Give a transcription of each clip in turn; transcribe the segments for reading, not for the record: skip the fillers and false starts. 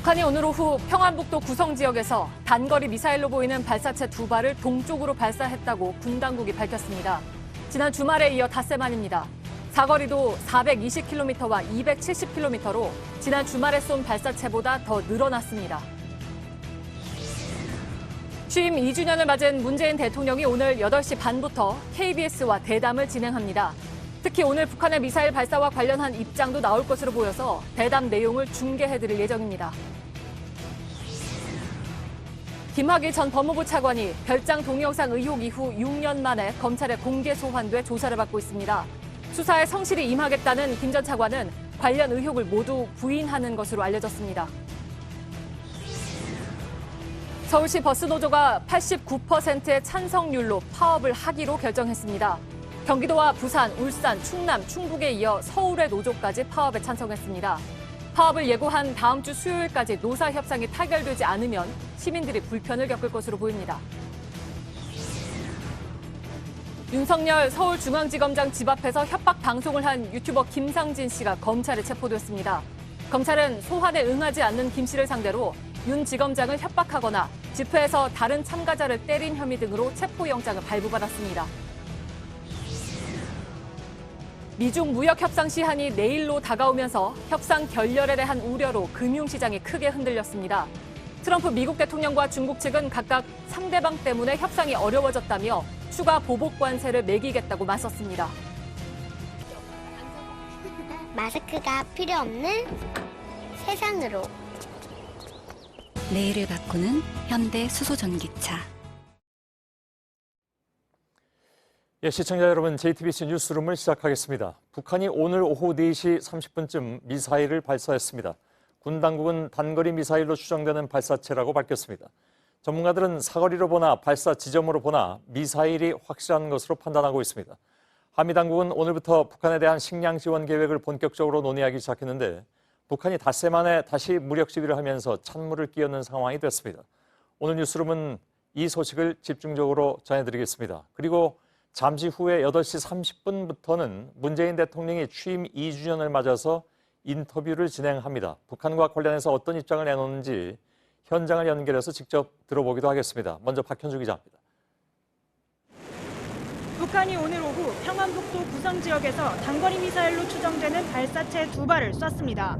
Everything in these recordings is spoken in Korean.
북한이 오늘 오후 평안북도 구성 지역에서 단거리 미사일로 보이는 발사체 2발을 동쪽으로 발사했다고 군 당국이 밝혔습니다. 지난 주말에 이어 닷새 만입니다. 사거리도 420km와 270km로 지난 주말에 쏜 발사체보다 더 늘어났습니다. 취임 2주년을 맞은 문재인 대통령이 오늘 8시 반부터 KBS와 대담을 진행합니다. 특히 오늘 북한의 미사일 발사와 관련한 입장도 나올 것으로 보여서 대담 내용을 중계해드릴 예정입니다. 김학의 전 법무부 차관이 별장 동영상 의혹 이후 6년 만에 검찰에 공개 소환돼 조사를 받고 있습니다. 수사에 성실히 임하겠다는 김 전 차관은 관련 의혹을 모두 부인하는 것으로 알려졌습니다. 서울시 버스노조가 89%의 찬성률로 파업을 하기로 결정했습니다. 경기도와 부산, 울산, 충남, 충북에 이어 서울의 노조까지 파업에 찬성했습니다. 파업을 예고한 다음 주 수요일까지 노사 협상이 타결되지 않으면 시민들이 불편을 겪을 것으로 보입니다. 윤석열 서울중앙지검장 집 앞에서 협박 방송을 한 유튜버 김상진 씨가 검찰에 체포됐습니다. 검찰은 소환에 응하지 않는 김 씨를 상대로 윤 지검장을 협박하거나 집회에서 다른 참가자를 때린 혐의 등으로 체포영장을 발부받았습니다. 미중 무역 협상 시한이 내일로 다가오면서 협상 결렬에 대한 우려로 금융시장이 크게 흔들렸습니다. 트럼프 미국 대통령과 중국 측은 각각 상대방 때문에 협상이 어려워졌다며 추가 보복 관세를 매기겠다고 맞섰습니다. 마스크가 필요 없는 세상으로. 내일을 바꾸는 현대 수소전기차. 예, 시청자 여러분, JTBC 뉴스룸을 시작하겠습니다. 북한이 오늘 오후 4시 30분쯤 미사일을 발사했습니다. 군 당국은 단거리 미사일로 추정되는 발사체라고 밝혔습니다. 전문가들은 사거리로 보나 발사 지점으로 보나 미사일이 확실한 것으로 판단하고 있습니다. 한미 당국은 오늘부터 북한에 대한 식량 지원 계획을 본격적으로 논의하기 시작했는데 북한이 닷새 만에 다시 무력 시위를 하면서 찬물을 끼얹는 상황이 됐습니다. 오늘 뉴스룸은 이 소식을 집중적으로 전해드리겠습니다. 그리고 잠시 후에 8시 30분부터는 문재인 대통령이 취임 2주년을 맞아서 인터뷰를 진행합니다. 북한과 관련해서 어떤 입장을 내놓는지 현장을 연결해서 직접 들어보기도 하겠습니다. 먼저 박현주 기자입니다. 북한이 오늘 오후 평안북도 구성 지역에서 단거리 미사일로 추정되는 발사체 2발을 쐈습니다.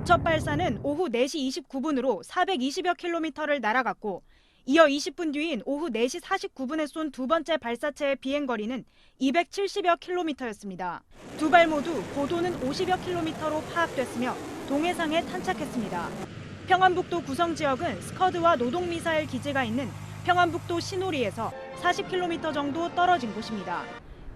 첫 발사는 오후 4시 29분으로 420여 킬로미터를 날아갔고 이어 20분 뒤인 오후 4시 49분에 쏜 두 번째 발사체의 비행거리는 270여 킬로미터였습니다. 두 발 모두 고도는 50여 킬로미터로 파악됐으며 동해상에 탄착했습니다. 평안북도 구성 지역은 스커드와 노동미사일 기지가 있는 평안북도 신오리에서 40킬로미터 정도 떨어진 곳입니다.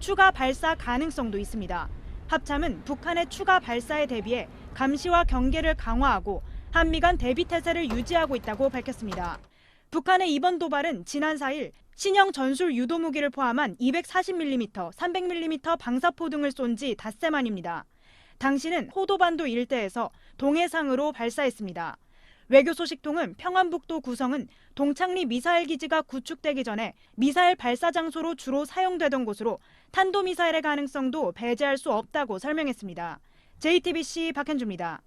추가 발사 가능성도 있습니다. 합참은 북한의 추가 발사에 대비해 감시와 경계를 강화하고 한미 간 대비 태세를 유지하고 있다고 밝혔습니다. 북한의 이번 도발은 지난 4일 신형 전술 유도무기를 포함한 240mm, 300mm 방사포 등을 쏜 지 닷새 만입니다. 당시는 호도반도 일대에서 동해상으로 발사했습니다. 외교소식통은 평안북도 구성은 동창리 미사일 기지가 구축되기 전에 미사일 발사 장소로 주로 사용되던 곳으로 탄도미사일의 가능성도 배제할 수 없다고 설명했습니다. JTBC 박현주입니다.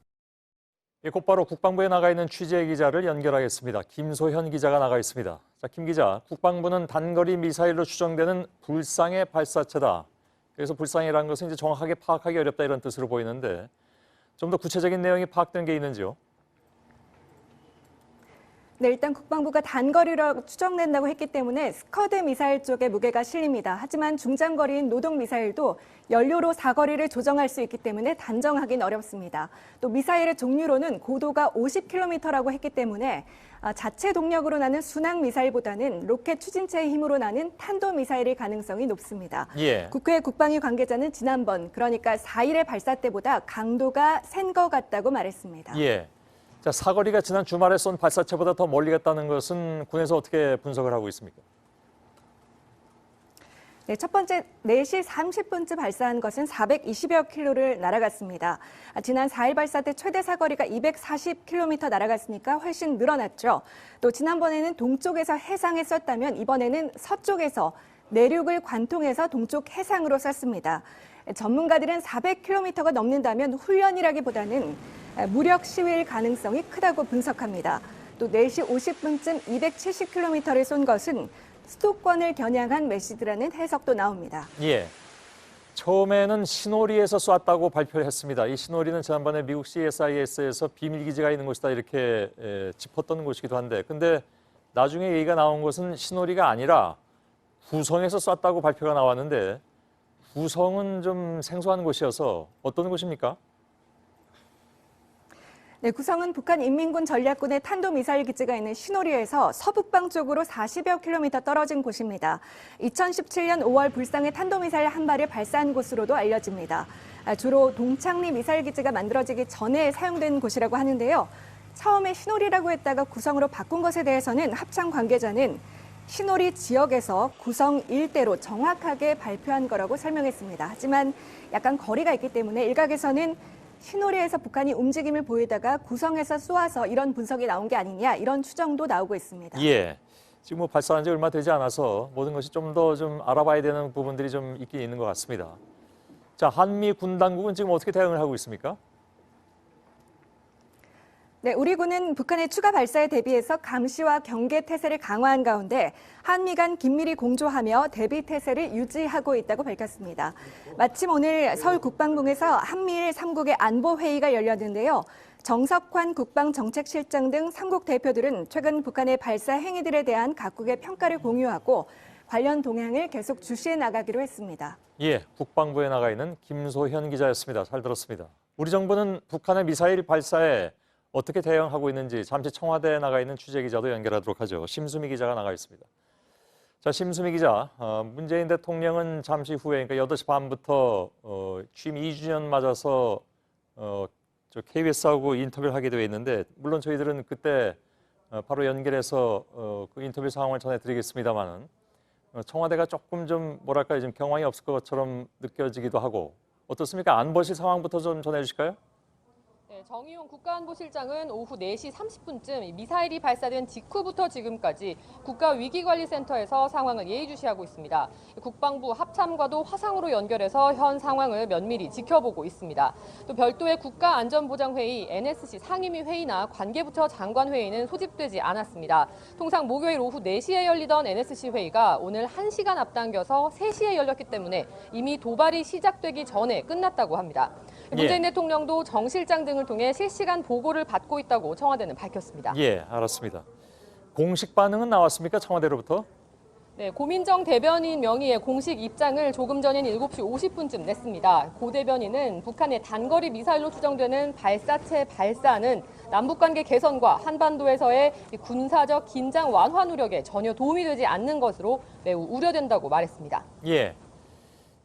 곧바로 국방부에 나가 있는 취재 기자를 연결하겠습니다. 김소현 기자가 나가 있습니다. 자, 김 기자, 국방부는 단거리 미사일로 추정되는 불상의 발사체다. 그래서 불상이라는 것은 이제 정확하게 파악하기 어렵다 이런 뜻으로 보이는데 좀 더 구체적인 내용이 파악된 게 있는지요? 네, 일단 국방부가 단거리로 추정된다고 했기 때문에 스커드 미사일 쪽에 무게가 실립니다. 하지만 중장거리인 노동 미사일도 연료로 사거리를 조정할 수 있기 때문에 단정하기는 어렵습니다. 또 미사일의 종류로는 고도가 50km라고 했기 때문에 자체 동력으로 나는 순항 미사일보다는 로켓 추진체의 힘으로 나는 탄도 미사일일 가능성이 높습니다. 예. 국회 국방위 관계자는 지난번, 그러니까 4일의 발사 때보다 강도가 센 것 같다고 말했습니다. 예. 자, 사거리가 지난 주말에 쏜 발사체보다 더 멀리 갔다는 것은 군에서 어떻게 분석을 하고 있습니까? 네, 첫 번째 4시 30분쯤 발사한 것은 420여 킬로를 날아갔습니다. 지난 4일 발사 때 최대 사거리가 240km 날아갔으니까 훨씬 늘어났죠. 또 지난번에는 동쪽에서 해상에 쐈다면 이번에는 서쪽에서 내륙을 관통해서 동쪽 해상으로 쐈습니다. 전문가들은 400km가 넘는다면 훈련이라기보다는 무력 시위일 가능성이 크다고 분석합니다. 또 4시 50분쯤 270km를 쏜 것은 수도권을 겨냥한 메시지라는 해석도 나옵니다. 예. 처음에는 시노리에서 쐈다고 발표를 했습니다. 이 시노리는 지난번에 미국 CSIS에서 비밀기지가 있는 곳이다 이렇게 짚었던 곳이기도 한데, 근데 나중에 얘기가 나온 것은 시노리가 아니라 구성에서 쐈다고 발표가 나왔는데, 구성은 좀 생소한 곳이어서 어떤 곳입니까? 네, 구성은 북한 인민군 전략군의 탄도미사일 기지가 있는 시노리에서 서북방 쪽으로 40여 킬로미터 떨어진 곳입니다. 2017년 5월 불상의 탄도미사일 한 발을 발사한 곳으로도 알려집니다. 주로 동창리 미사일 기지가 만들어지기 전에 사용된 곳이라고 하는데요. 처음에 시노리라고 했다가 구성으로 바꾼 것에 대해서는 합참 관계자는 시노리 지역에서 구성 일대로 정확하게 발표한 거라고 설명했습니다. 하지만 약간 거리가 있기 때문에 일각에서는 시노리에서 북한이 움직임을 보이다가 구성에서 쏘아서 이런 분석이 나온 게 아니냐, 이런 추정도 나오고 있습니다. 예. 지금 뭐 발사한 지 얼마 되지 않아서 모든 것이 좀 더 좀 알아봐야 되는 부분들이 좀 있긴 있는 것 같습니다. 자, 한미 군 당국은 지금 어떻게 대응을 하고 있습니까? 네, 우리 군은 북한의 추가 발사에 대비해서 감시와 경계 태세를 강화한 가운데 한미 간 긴밀히 공조하며 대비 태세를 유지하고 있다고 밝혔습니다. 마침 오늘 서울 국방부에서 한미일 3국의 안보 회의가 열렸는데요. 정석환 국방정책실장 등 3국 대표들은 최근 북한의 발사 행위들에 대한 각국의 평가를 공유하고 관련 동향을 계속 주시해 나가기로 했습니다. 예, 국방부에 나가 있는 김소현 기자였습니다. 잘 들었습니다. 우리 정부는 북한의 미사일 발사에 어떻게 대응하고 있는지 잠시 청와대에 나가 있는 취재 기자도 연결하도록 하죠. 심수미 기자가 나가 있습니다. 자, 심수미 기자, 문재인 대통령은 잠시 후에, 그러니까 8시 반부터 취임 2주년 맞아서 저 KBS하고 인터뷰를 하게 되어 있는데, 물론 저희들은 그때 바로 연결해서 그 인터뷰 상황을 전해드리겠습니다만은 청와대가 조금 좀 뭐랄까요, 좀 경황이 없을 것처럼 느껴지기도 하고, 어떻습니까? 안보실 상황부터 좀 전해주실까요? 네, 정의용 국가안보실장은 오후 4시 30분쯤 미사일이 발사된 직후부터 지금까지 국가위기관리센터에서 상황을 예의주시하고 있습니다. 국방부 합참과도 화상으로 연결해서 현 상황을 면밀히 지켜보고 있습니다. 또 별도의 국가안전보장회의, NSC 상임위 회의나 관계부처 장관 회의는 소집되지 않았습니다. 통상 목요일 오후 4시에 열리던 NSC 회의가 오늘 1시간 앞당겨서 3시에 열렸기 때문에 이미 도발이 시작되기 전에 끝났다고 합니다. 문재인 대통령도 정 실장 등을 통해 실시간 보고를 받고 있다고 청와대는 밝혔습니다. 예, 알았습니다. 공식 반응은 나왔습니까? 청와대로부터? 네, 고민정 대변인 명의의 공식 입장을 조금 전인 7시 50분쯤 냈습니다. 고 대변인은 북한의 단거리 미사일로 추정되는 발사체 발사는 남북관계 개선과 한반도에서의 군사적 긴장 완화 노력에 전혀 도움이 되지 않는 것으로 매우 우려된다고 말했습니다. 예.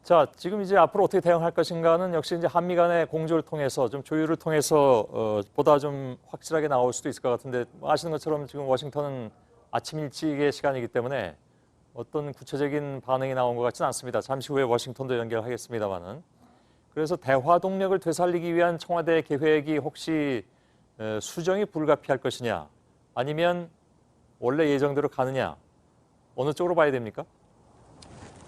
자, 지금 이제 앞으로 어떻게 대응할 것인가는 역시 이제 한미 간의 공조를 통해서 좀 조율을 통해서 보다 좀 확실하게 나올 수도 있을 것 같은데, 아시는 것처럼 지금 워싱턴은 아침 일찍의 시간이기 때문에 어떤 구체적인 반응이 나온 것 같지는 않습니다. 잠시 후에 워싱턴도 연결하겠습니다만은. 그래서 대화 동력을 되살리기 위한 청와대 계획이 혹시 수정이 불가피할 것이냐, 아니면 원래 예정대로 가느냐, 어느 쪽으로 봐야 됩니까?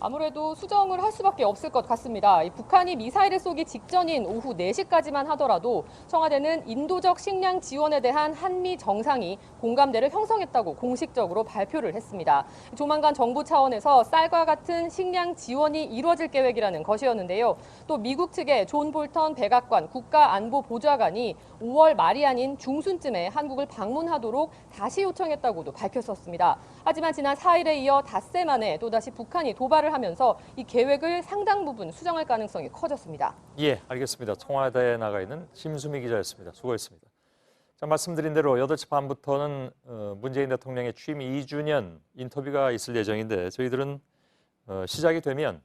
아무래도 수정을 할 수밖에 없을 것 같습니다. 북한이 미사일을 쏘기 직전인 오후 4시까지만 하더라도 청와대는 인도적 식량 지원에 대한 한미 정상이 공감대를 형성했다고 공식적으로 발표를 했습니다. 조만간 정부 차원에서 쌀과 같은 식량 지원이 이루어질 계획이라는 것이었는데요. 또 미국 측의 존 볼턴 백악관 국가안보보좌관이 5월 말이 아닌 중순쯤에 한국을 방문하도록 다시 요청했다고도 밝혔었습니다. 하지만 지난 4일에 이어 닷새 만에 또다시 북한이 도발을 하면서 이 계획을 상당 부분 수정할 가능성이 커졌습니다. 예, 알겠습니다. 청와대에 나가 있는 심수미 기자였습니다. 수고했습니다. 자, 말씀드린 대로 8시 반부터는 문재인 대통령의 취임 2주년 인터뷰가 있을 예정인데, 저희들은 시작이 되면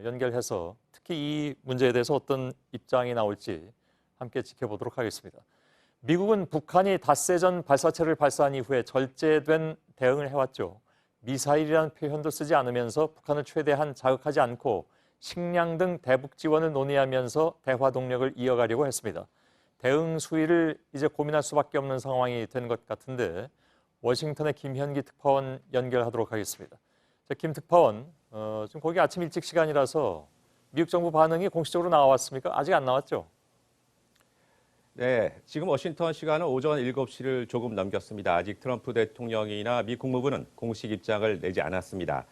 연결해서 특히 이 문제에 대해서 어떤 입장이 나올지 함께 지켜보도록 하겠습니다. 미국은 북한이 닷새 전 발사체를 발사한 이후에 절제된 대응을 해왔죠. 미사일이라는 표현도 쓰지 않으면서 북한을 최대한 자극하지 않고 식량 등 대북 지원을 논의하면서 대화 동력을 이어가려고 했습니다. 대응 수위를 이제 고민할 수밖에 없는 상황이 된 것 같은데, 워싱턴의 김현기 특파원 연결하도록 하겠습니다. 자, 김 특파원, 지금 거기 아침 일찍 시간이라서 미국 정부 반응이 공식적으로 나왔습니까? 아직 안 나왔죠? 네, 지금 워싱턴 시간은 오전 7시를 조금 넘겼습니다. 아직 트럼프 대통령이나 미 국무부는 공식 입장을 내지 않았습니다.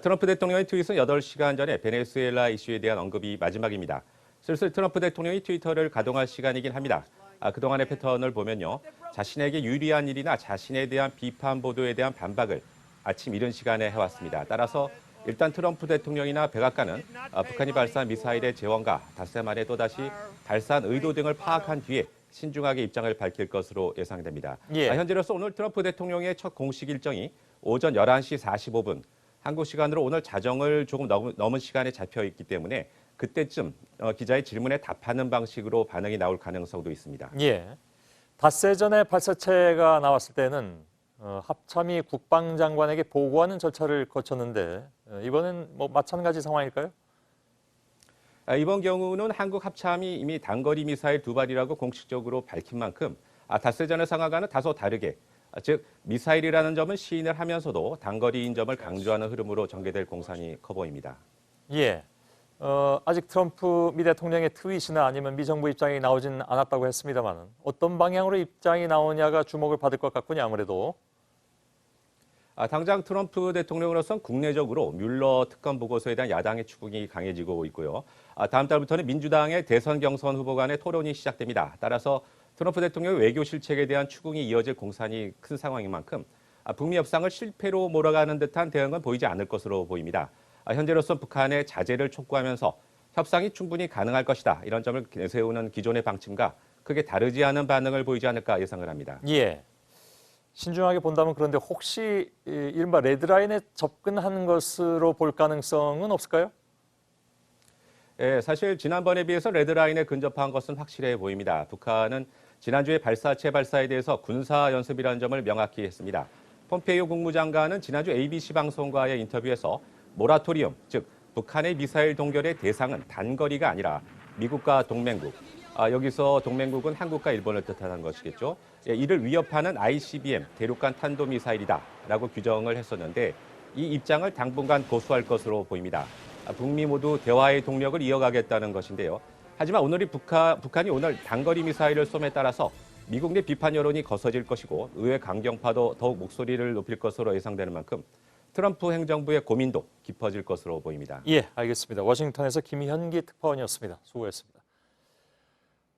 트럼프 대통령의 트윗은 8시간 전에 베네수엘라 이슈에 대한 언급이 마지막입니다. 슬슬 트럼프 대통령이 트위터를 가동할 시간이긴 합니다. 그동안의 패턴을 보면요. 자신에게 유리한 일이나 자신에 대한 비판 보도에 대한 반박을 아침 이른 시간에 해왔습니다. 따라서 일단 트럼프 대통령이나 백악관은 북한이 발사한 미사일의 재원과 닷새 만에 또다시 발사한 의도 등을 파악한 뒤에 신중하게 입장을 밝힐 것으로 예상됩니다. 예. 현재로서 오늘 트럼프 대통령의 첫 공식 일정이 오전 11시 45분, 한국 시간으로 오늘 자정을 조금 넘은 시간에 잡혀 있기 때문에 그때쯤 기자의 질문에 답하는 방식으로 반응이 나올 가능성도 있습니다. 예. 닷새 전에 발사체가 나왔을 때는 합참이 국방장관에게 보고하는 절차를 거쳤는데 이번엔 뭐 마찬가지 상황일까요? 이번 경우는 한국 합참이 이미 단거리 미사일 2발이라고 공식적으로 밝힌 만큼 닷새 전의 상황과는 다소 다르게, 즉 미사일이라는 점은 시인을 하면서도 단거리인 점을 강조하는 흐름으로 전개될 공산이 커 보입니다. 예. 아직 트럼프 미 대통령의 트윗이나 아니면 미 정부 입장이 나오진 않았다고 했습니다만 어떤 방향으로 입장이 나오냐가 주목을 받을 것 같군요, 아무래도. 당장 트럼프 대통령으로선 국내적으로 뮬러 특검 보고서에 대한 야당의 추궁이 강해지고 있고요. 다음 달부터는 민주당의 대선 경선 후보 간의 토론이 시작됩니다. 따라서 트럼프 대통령의 외교 실책에 대한 추궁이 이어질 공산이 큰 상황인 만큼 북미 협상을 실패로 몰아가는 듯한 대응은 보이지 않을 것으로 보입니다. 현재로선 북한의 자제를 촉구하면서 협상이 충분히 가능할 것이다. 이런 점을 내세우는 기존의 방침과 크게 다르지 않은 반응을 보이지 않을까 예상을 합니다. 예. 신중하게 본다면 그런데 혹시 이른바 레드라인에 접근한 것으로 볼 가능성은 없을까요? 예, 사실 지난번에 비해서 레드라인에 근접한 것은 확실해 보입니다. 북한은 지난주에 발사체 발사에 대해서 군사 연습이라는 점을 명확히 했습니다. 폼페이오 국무장관은 지난주 ABC 방송과의 인터뷰에서 모라토리움, 즉 북한의 미사일 동결의 대상은 단거리가 아니라 미국과 동맹국, 여기서 동맹국은 한국과 일본을 뜻하는 것이겠죠. 이를 위협하는 ICBM, 대륙간 탄도미사일이다라고 규정을 했었는데 이 입장을 당분간 고수할 것으로 보입니다. 북미 모두 대화의 동력을 이어가겠다는 것인데요. 하지만 북한이 오늘 단거리 미사일을 쏨에 따라서 미국 내 비판 여론이 거세질 것이고 의회 강경파도 더욱 목소리를 높일 것으로 예상되는 만큼 트럼프 행정부의 고민도 깊어질 것으로 보입니다. 예, 알겠습니다. 워싱턴에서 김현기 특파원이었습니다. 수고했습니다.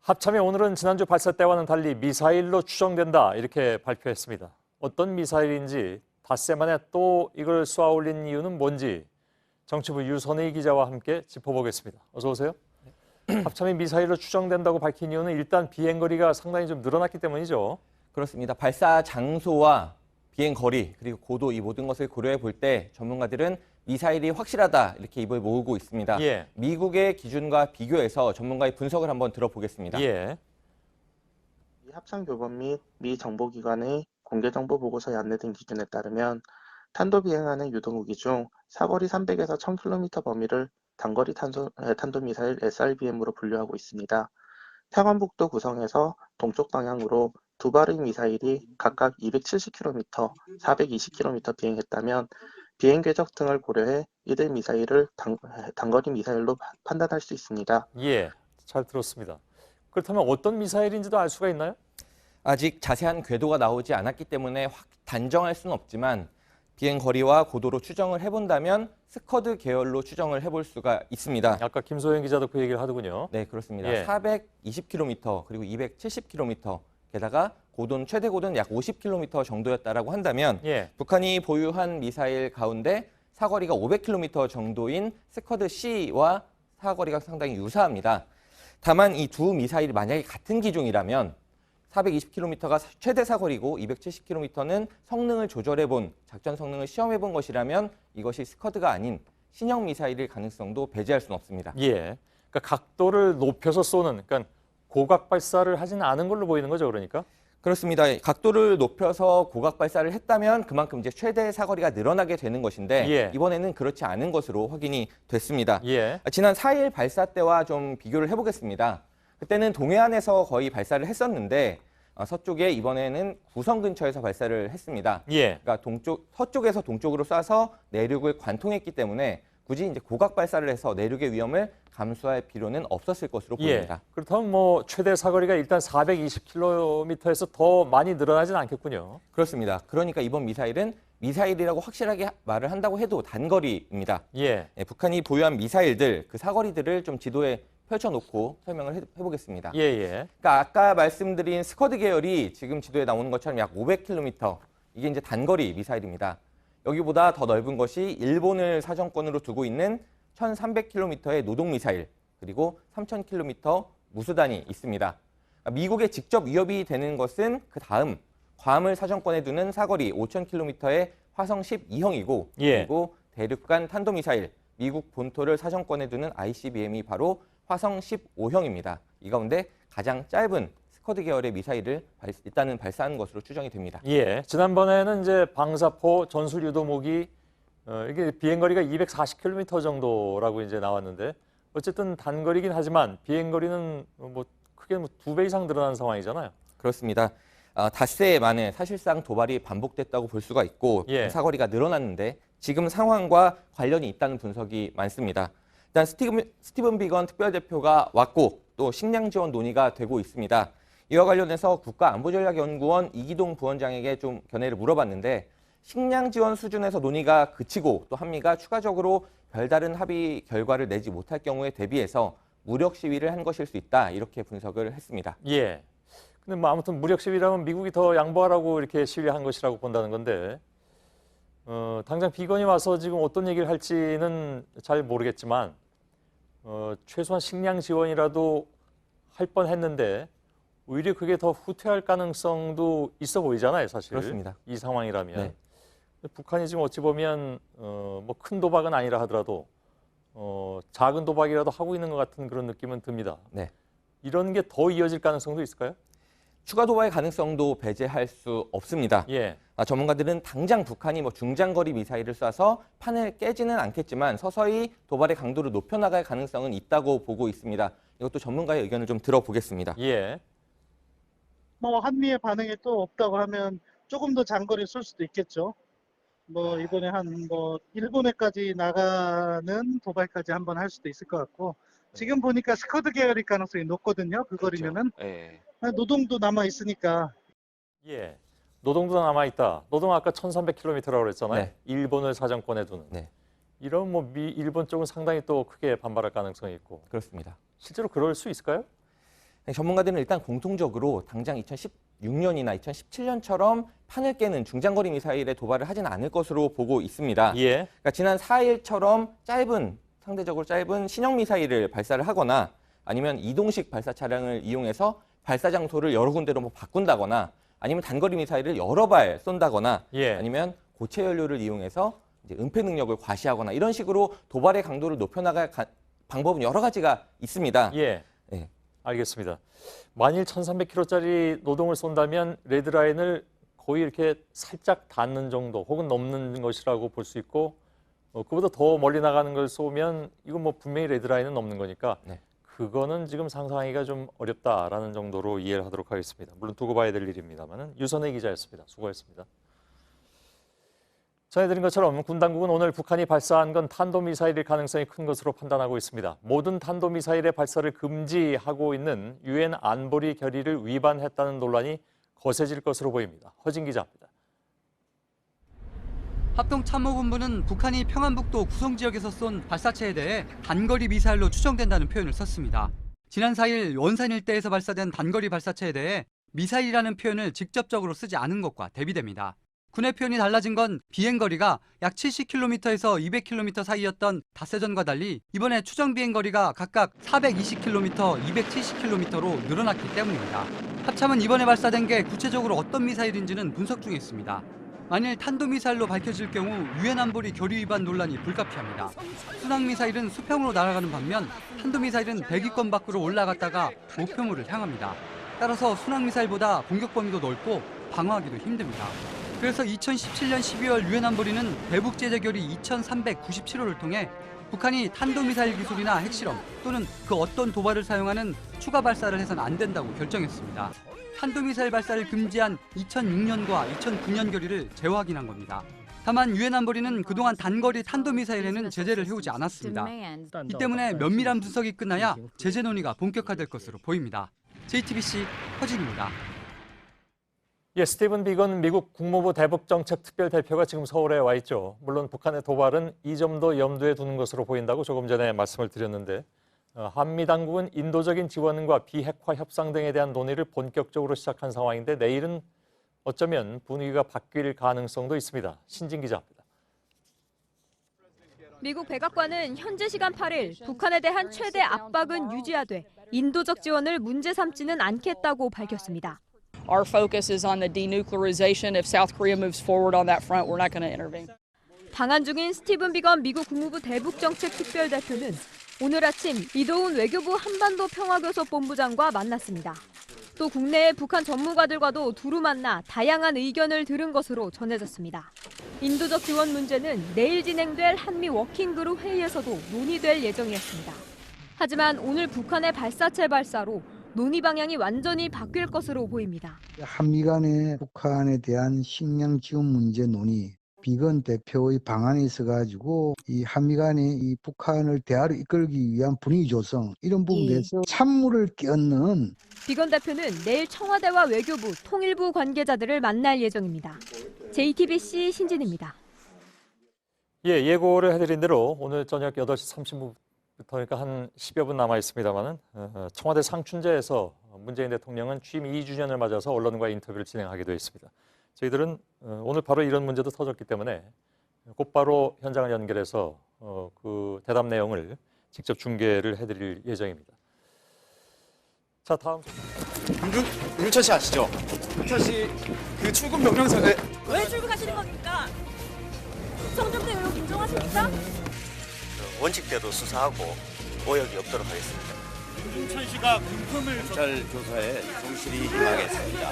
합참이 오늘은 지난주 발사 때와는 달리 미사일로 추정된다 이렇게 발표했습니다. 어떤 미사일인지 닷새 만에 또 이걸 쏘아 올린 이유는 뭔지 정치부 유선희 기자와 함께 짚어보겠습니다. 어서 오세요. 합참이 미사일로 추정된다고 밝힌 이유는 일단 비행거리가 상당히 좀 늘어났기 때문이죠. 그렇습니다. 발사 장소와 비행 거리 그리고 고도 이 모든 것을 고려해 볼 때 전문가들은 미사일이 확실하다 이렇게 입을 모으고 있습니다. 예. 미국의 기준과 비교해서 전문가의 분석을 한번 들어보겠습니다. 예. 미 합참교본 및 미 정보기관의 공개정보 보고서에 안내된 기준에 따르면 탄도 비행하는 유도무기 중 사거리 300에서 1000km 범위를 단거리 탄도미사일 SRBM으로 분류하고 있습니다. 태관북도 구성에서 동쪽 방향으로 두 발의 미사일이 각각 270km, 420km 비행했다면 비행 궤적 등을 고려해 이들 미사일을 단거리 미사일로 판단할 수 있습니다. 예, 잘 들었습니다. 그렇다면 어떤 미사일인지도 알 수가 있나요? 아직 자세한 궤도가 나오지 않았기 때문에 확 단정할 수는 없지만 비행 거리와 고도로 추정을 해본다면 스커드 계열로 추정을 해볼 수가 있습니다. 아까 김소영 기자도 그 얘기를 하더군요. 네, 그렇습니다. 예. 420km 그리고 270km 게다가 최대 고도는 약 50km 정도였다라고 한다면 예. 북한이 보유한 미사일 가운데 사거리가 500km 정도인 스커드 C와 사거리가 상당히 유사합니다. 다만 이 두 미사일이 만약에 같은 기종이라면 420km가 최대 사거리고 270km는 성능을 조절해본, 작전 성능을 시험해본 것이라면 이것이 스커드가 아닌 신형 미사일일 가능성도 배제할 수는 없습니다. 예. 그러니까 각도를 높여서 쏘는, 그러니까 고각 발사를 하지는 않은 걸로 보이는 거죠, 그러니까? 그렇습니다. 각도를 높여서 고각 발사를 했다면 그만큼 이제 최대 사거리가 늘어나게 되는 것인데 예. 이번에는 그렇지 않은 것으로 확인이 됐습니다. 예. 지난 4일 발사 때와 좀 비교를 해보겠습니다. 그때는 동해안에서 거의 발사를 했었는데 서쪽에 이번에는 구성 근처에서 발사를 했습니다. 예. 그러니까 서쪽에서 동쪽으로 쏴서 내륙을 관통했기 때문에 굳이 이제 고각 발사를 해서 내륙의 위험을 감수할 필요는 없었을 것으로 보입니다. 예. 그렇다면 뭐 최대 사거리가 일단 420km에서 더 많이 늘어나지는 않겠군요. 그렇습니다. 그러니까 이번 미사일은 미사일이라고 확실하게 말을 한다고 해도 단거리입니다. 예. 북한이 보유한 미사일들, 그 사거리들을 좀 지도에 펼쳐놓고 설명을 해보겠습니다. 예, 예. 그러니까 아까 말씀드린 스커드 계열이 지금 지도에 나오는 것처럼 약 500km, 이게 이제 단거리 미사일입니다. 여기보다 더 넓은 것이 일본을 사정권으로 두고 있는 1,300km의 노동 미사일, 그리고 3,000km 무수단이 있습니다. 미국에 직접 위협이 되는 것은 그 다음 괌을 사정권에 두는 사거리 5,000km의 화성 12형이고, 예. 그리고 대륙간 탄도미사일, 미국 본토를 사정권에 두는 ICBM이 바로 화성 15형입니다. 이 가운데 가장 짧은 스커드 계열의 미사일을 일단은 발사한 것으로 추정이 됩니다. 예. 지난번에는 이제 방사포 전술 유도목이 이게 비행거리가 240km 정도라고 이제 나왔는데, 어쨌든 단거리긴 하지만 비행거리는 뭐 크게 뭐 2배 이상 늘어난 상황이잖아요. 그렇습니다. 닷새 만에 사실상 도발이 반복됐다고 볼 수가 있고, 예. 사거리가 늘어났는데 지금 상황과 관련이 있다는 분석이 많습니다. 일단 스티븐 비건 특별대표가 왔고, 또 식량 지원 논의가 되고 있습니다. 이와 관련해서 국가안보전략연구원 이기동 부원장에게 좀 견해를 물어봤는데, 식량 지원 수준에서 논의가 그치고 또 한미가 추가적으로 별다른 합의 결과를 내지 못할 경우에 대비해서 무력 시위를 한 것일 수 있다, 이렇게 분석을 했습니다. 예. 근데 뭐 아무튼 무력 시위라면 미국이 더 양보하라고 이렇게 시위한 것이라고 본다는 건데, 당장 비건이 와서 지금 어떤 얘기를 할지는 잘 모르겠지만, 최소한 식량 지원이라도 할 뻔했는데 오히려 그게 더 후퇴할 가능성도 있어 보이잖아요, 사실. 그렇습니다. 이 상황이라면. 네. 북한이 지금 어찌 보면 뭐 큰 도박은 아니라 하더라도 작은 도박이라도 하고 있는 것 같은 그런 느낌은 듭니다. 네. 이런 게 더 이어질 가능성도 있을까요? 추가 도발의 가능성도 배제할 수 없습니다. 예. 전문가들은 당장 북한이 뭐 중장거리 미사일을 쏴서 판을 깨지는 않겠지만 서서히 도발의 강도를 높여나갈 가능성은 있다고 보고 있습니다. 이것도 전문가의 의견을 좀 들어보겠습니다. 예. 뭐 한미의 반응이 또 없다고 하면 조금 더 장거리 쏠 수도 있겠죠. 뭐 이번에 뭐 일본에까지 나가는 도발까지 한번 할 수도 있을 것 같고, 지금 보니까 스커드 계열일 가능성이 높거든요. 그 거리면은. 예. 노동도 남아 있으니까. 예. 노동도 남아있다. 노동 아까 1,300km라고 그랬잖아요. 네. 일본을 사정권에 두는. 네. 이런 뭐 일본 쪽은 상당히 또 크게 반발할 가능성이 있고. 그렇습니다. 실제로 그럴 수 있을까요? 전문가들은 일단 공통적으로 당장 2016년이나 2017년처럼 판을 깨는 중장거리 미사일에 도발을 하지는 않을 것으로 보고 있습니다. 예. 그러니까 지난 4일처럼 상대적으로 짧은 신형 미사일을 발사를 하거나, 아니면 이동식 발사 차량을 이용해서 발사 장소를 여러 군데로 뭐 바꾼다거나, 아니면 단거리 미사일을 여러 발 쏜다거나, 예. 아니면 고체 연료를 이용해서 이제 은폐 능력을 과시하거나, 이런 식으로 도발의 강도를 높여나갈 방법은 여러 가지가 있습니다. 예. 네. 알겠습니다. 만일 1,300km짜리 노동을 쏜다면 레드라인을 거의 이렇게 살짝 닿는 정도 혹은 넘는 것이라고 볼 수 있고, 그보다 더 멀리 나가는 걸 쏘면 이건 뭐 분명히 레드라인은 넘는 거니까 네. 그거는 지금 상상하기가 좀 어렵다라는 정도로 이해를 하도록 하겠습니다. 물론 두고 봐야 될 일입니다만. 유선혜 기자였습니다. 수고했습니다. 전해드린 것처럼 군 당국은 오늘 북한이 발사한 건 탄도미사일일 가능성이 큰 것으로 판단하고 있습니다. 모든 탄도미사일의 발사를 금지하고 있는 유엔 안보리 결의를 위반했다는 논란이 거세질 것으로 보입니다. 허진 기자입니다. 합동참모본부는 북한이 평안북도 구성 지역에서 쏜 발사체에 대해 단거리 미사일로 추정된다는 표현을 썼습니다. 지난 4일 원산 일대에서 발사된 단거리 발사체에 대해 미사일이라는 표현을 직접적으로 쓰지 않은 것과 대비됩니다. 군의 표현이 달라진 건 비행거리가 약 70km에서 200km 사이였던 닷새전과 달리 이번에 추정 비행거리가 각각 420km, 270km로 늘어났기 때문입니다. 합참은 이번에 발사된 게 구체적으로 어떤 미사일인지는 분석 중에 있습니다. 만일 탄도미사일로 밝혀질 경우 유엔 안보리 결의 위반 논란이 불가피합니다. 순항미사일은 수평으로 날아가는 반면 탄도미사일은 대기권 밖으로 올라갔다가 목표물을 향합니다. 따라서 순항미사일보다 공격 범위도 넓고 방어하기도 힘듭니다. 그래서 2017년 12월 유엔 안보리는 대북제재 결의 2397호를 통해 북한이 탄도미사일 기술이나 핵실험 또는 그 어떤 도발을 사용하는 추가 발사를 해서는 안 된다고 결정했습니다. 탄도미사일 발사를 금지한 2006년과 2009년 결의를 재확인한 겁니다. 다만 유엔 안보리는 그동안 단거리 탄도미사일에는 제재를 해오지 않았습니다. 이 때문에 면밀한 분석이 끝나야 제재 논의가 본격화될 것으로 보입니다. JTBC 허진입니다. 예, 스티븐 비건 미국 국무부 대북정책 특별대표가 지금 서울에 와 있죠. 물론 북한의 도발은 이 점도 염두에 두는 것으로 보인다고 조금 전에 말씀을 드렸는데 한미 당국은 인도적인 지원과 비핵화 협상 등에 대한 논의를 본격적으로 시작한 상황인데 내일은 어쩌면 분위기가 바뀔 가능성도 있습니다. 신진 기자입니다. 미국 백악관은 현지 시간 8일 북한에 대한 최대 압박은 유지하되 인도적 지원을 문제 삼지는 않겠다고 밝혔습니다. Our focus is on the denuclearization. If South Korea moves forward on that front, we're not going to intervene. 방한 중인 스티븐 비건 미국 국무부 대북정책 특별대표는 오늘 아침 이도훈 외교부 한반도 평화교섭본부장과 만났습니다. 또 국내의 북한 전문가들과도 두루 만나 다양한 의견을 들은 것으로 전해졌습니다. 인도적 지원 문제는 내일 진행될 한미 워킹그룹 회의에서도 논의될 예정이었습니다. 하지만 오늘 북한의 발사체 발사로 논의 방향이 완전히 바뀔 것으로 보입니다. 한미 간의 북한에 대한 식량 지원 문제 논의, 비건 대표의 방안에 있어가지고 이 한미 간의 이 북한을 대화로 이끌기 위한 분위기 조성 이런 부분에서 찬물을 끼얹는 비건 대표는 내일 청와대와 외교부, 통일부 관계자들을 만날 예정입니다. JTBC 신진입니다. 예, 예고를 해드린 대로 오늘 저녁 8시 30분부터니까 한 10여 분 남아 있습니다만은 청와대 상춘제에서 문재인 대통령은 취임 2주년을 맞아서 언론과 인터뷰를 진행하게 되어 있습니다. 저희들은 오늘 바로 이런 문제도 터졌기 때문에 곧바로 현장을 연결해서 그 대답 내용을 직접 중계를 해드릴 예정입니다. 자, 다음. 윤천 씨 아시죠? 윤천 씨 그 출국 명령서에 왜 출국하시는 겁니까? 성접대 의혹 인정하십니까? 원칙대로 수사하고 오역이 없도록 하겠습니다. 윤천 씨가 금품을 경찰 조사에 성실히 임하겠습니다.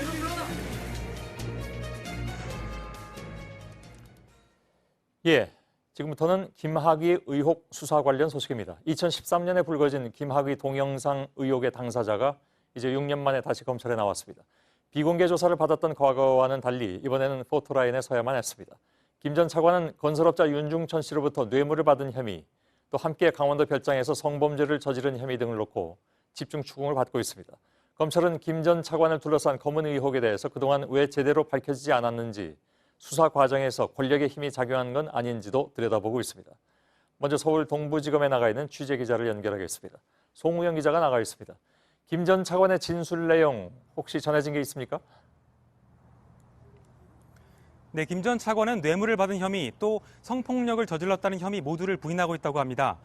예, 지금부터는 김학의 의혹 수사 관련 소식입니다. 2013년에 불거진 김학의 동영상 의혹의 당사자가 이제 6년 만에 다시 검찰에 나왔습니다. 비공개 조사를 받았던 과거와는 달리 이번에는 포토라인에 서야만 했습니다. 김 전 차관은 건설업자 윤중천 씨로부터 뇌물을 받은 혐의, 또 함께 강원도 별장에서 성범죄를 저지른 혐의 등을 놓고 집중 추궁을 받고 있습니다. 검찰은 김 전 차관을 둘러싼 검은 의혹에 대해서 그동안 왜 제대로 밝혀지지 않았는지, 수사 과정에서 권력의 힘이 작용한 건 아닌지도 들여다보고 있습니다. 먼저 서울 동부지검에 나가 있는 취재 기자를 연결하겠습니다. 송우영 기자가 나가 있습니다. 김 전 차관의 진술 내용 혹시 전해진 게 있습니까? 네, 김 전 차관은 뇌물을 받은 혐의 또 성폭력을 저질렀다는 혐의 모두를 부인하고 있다고 합니다.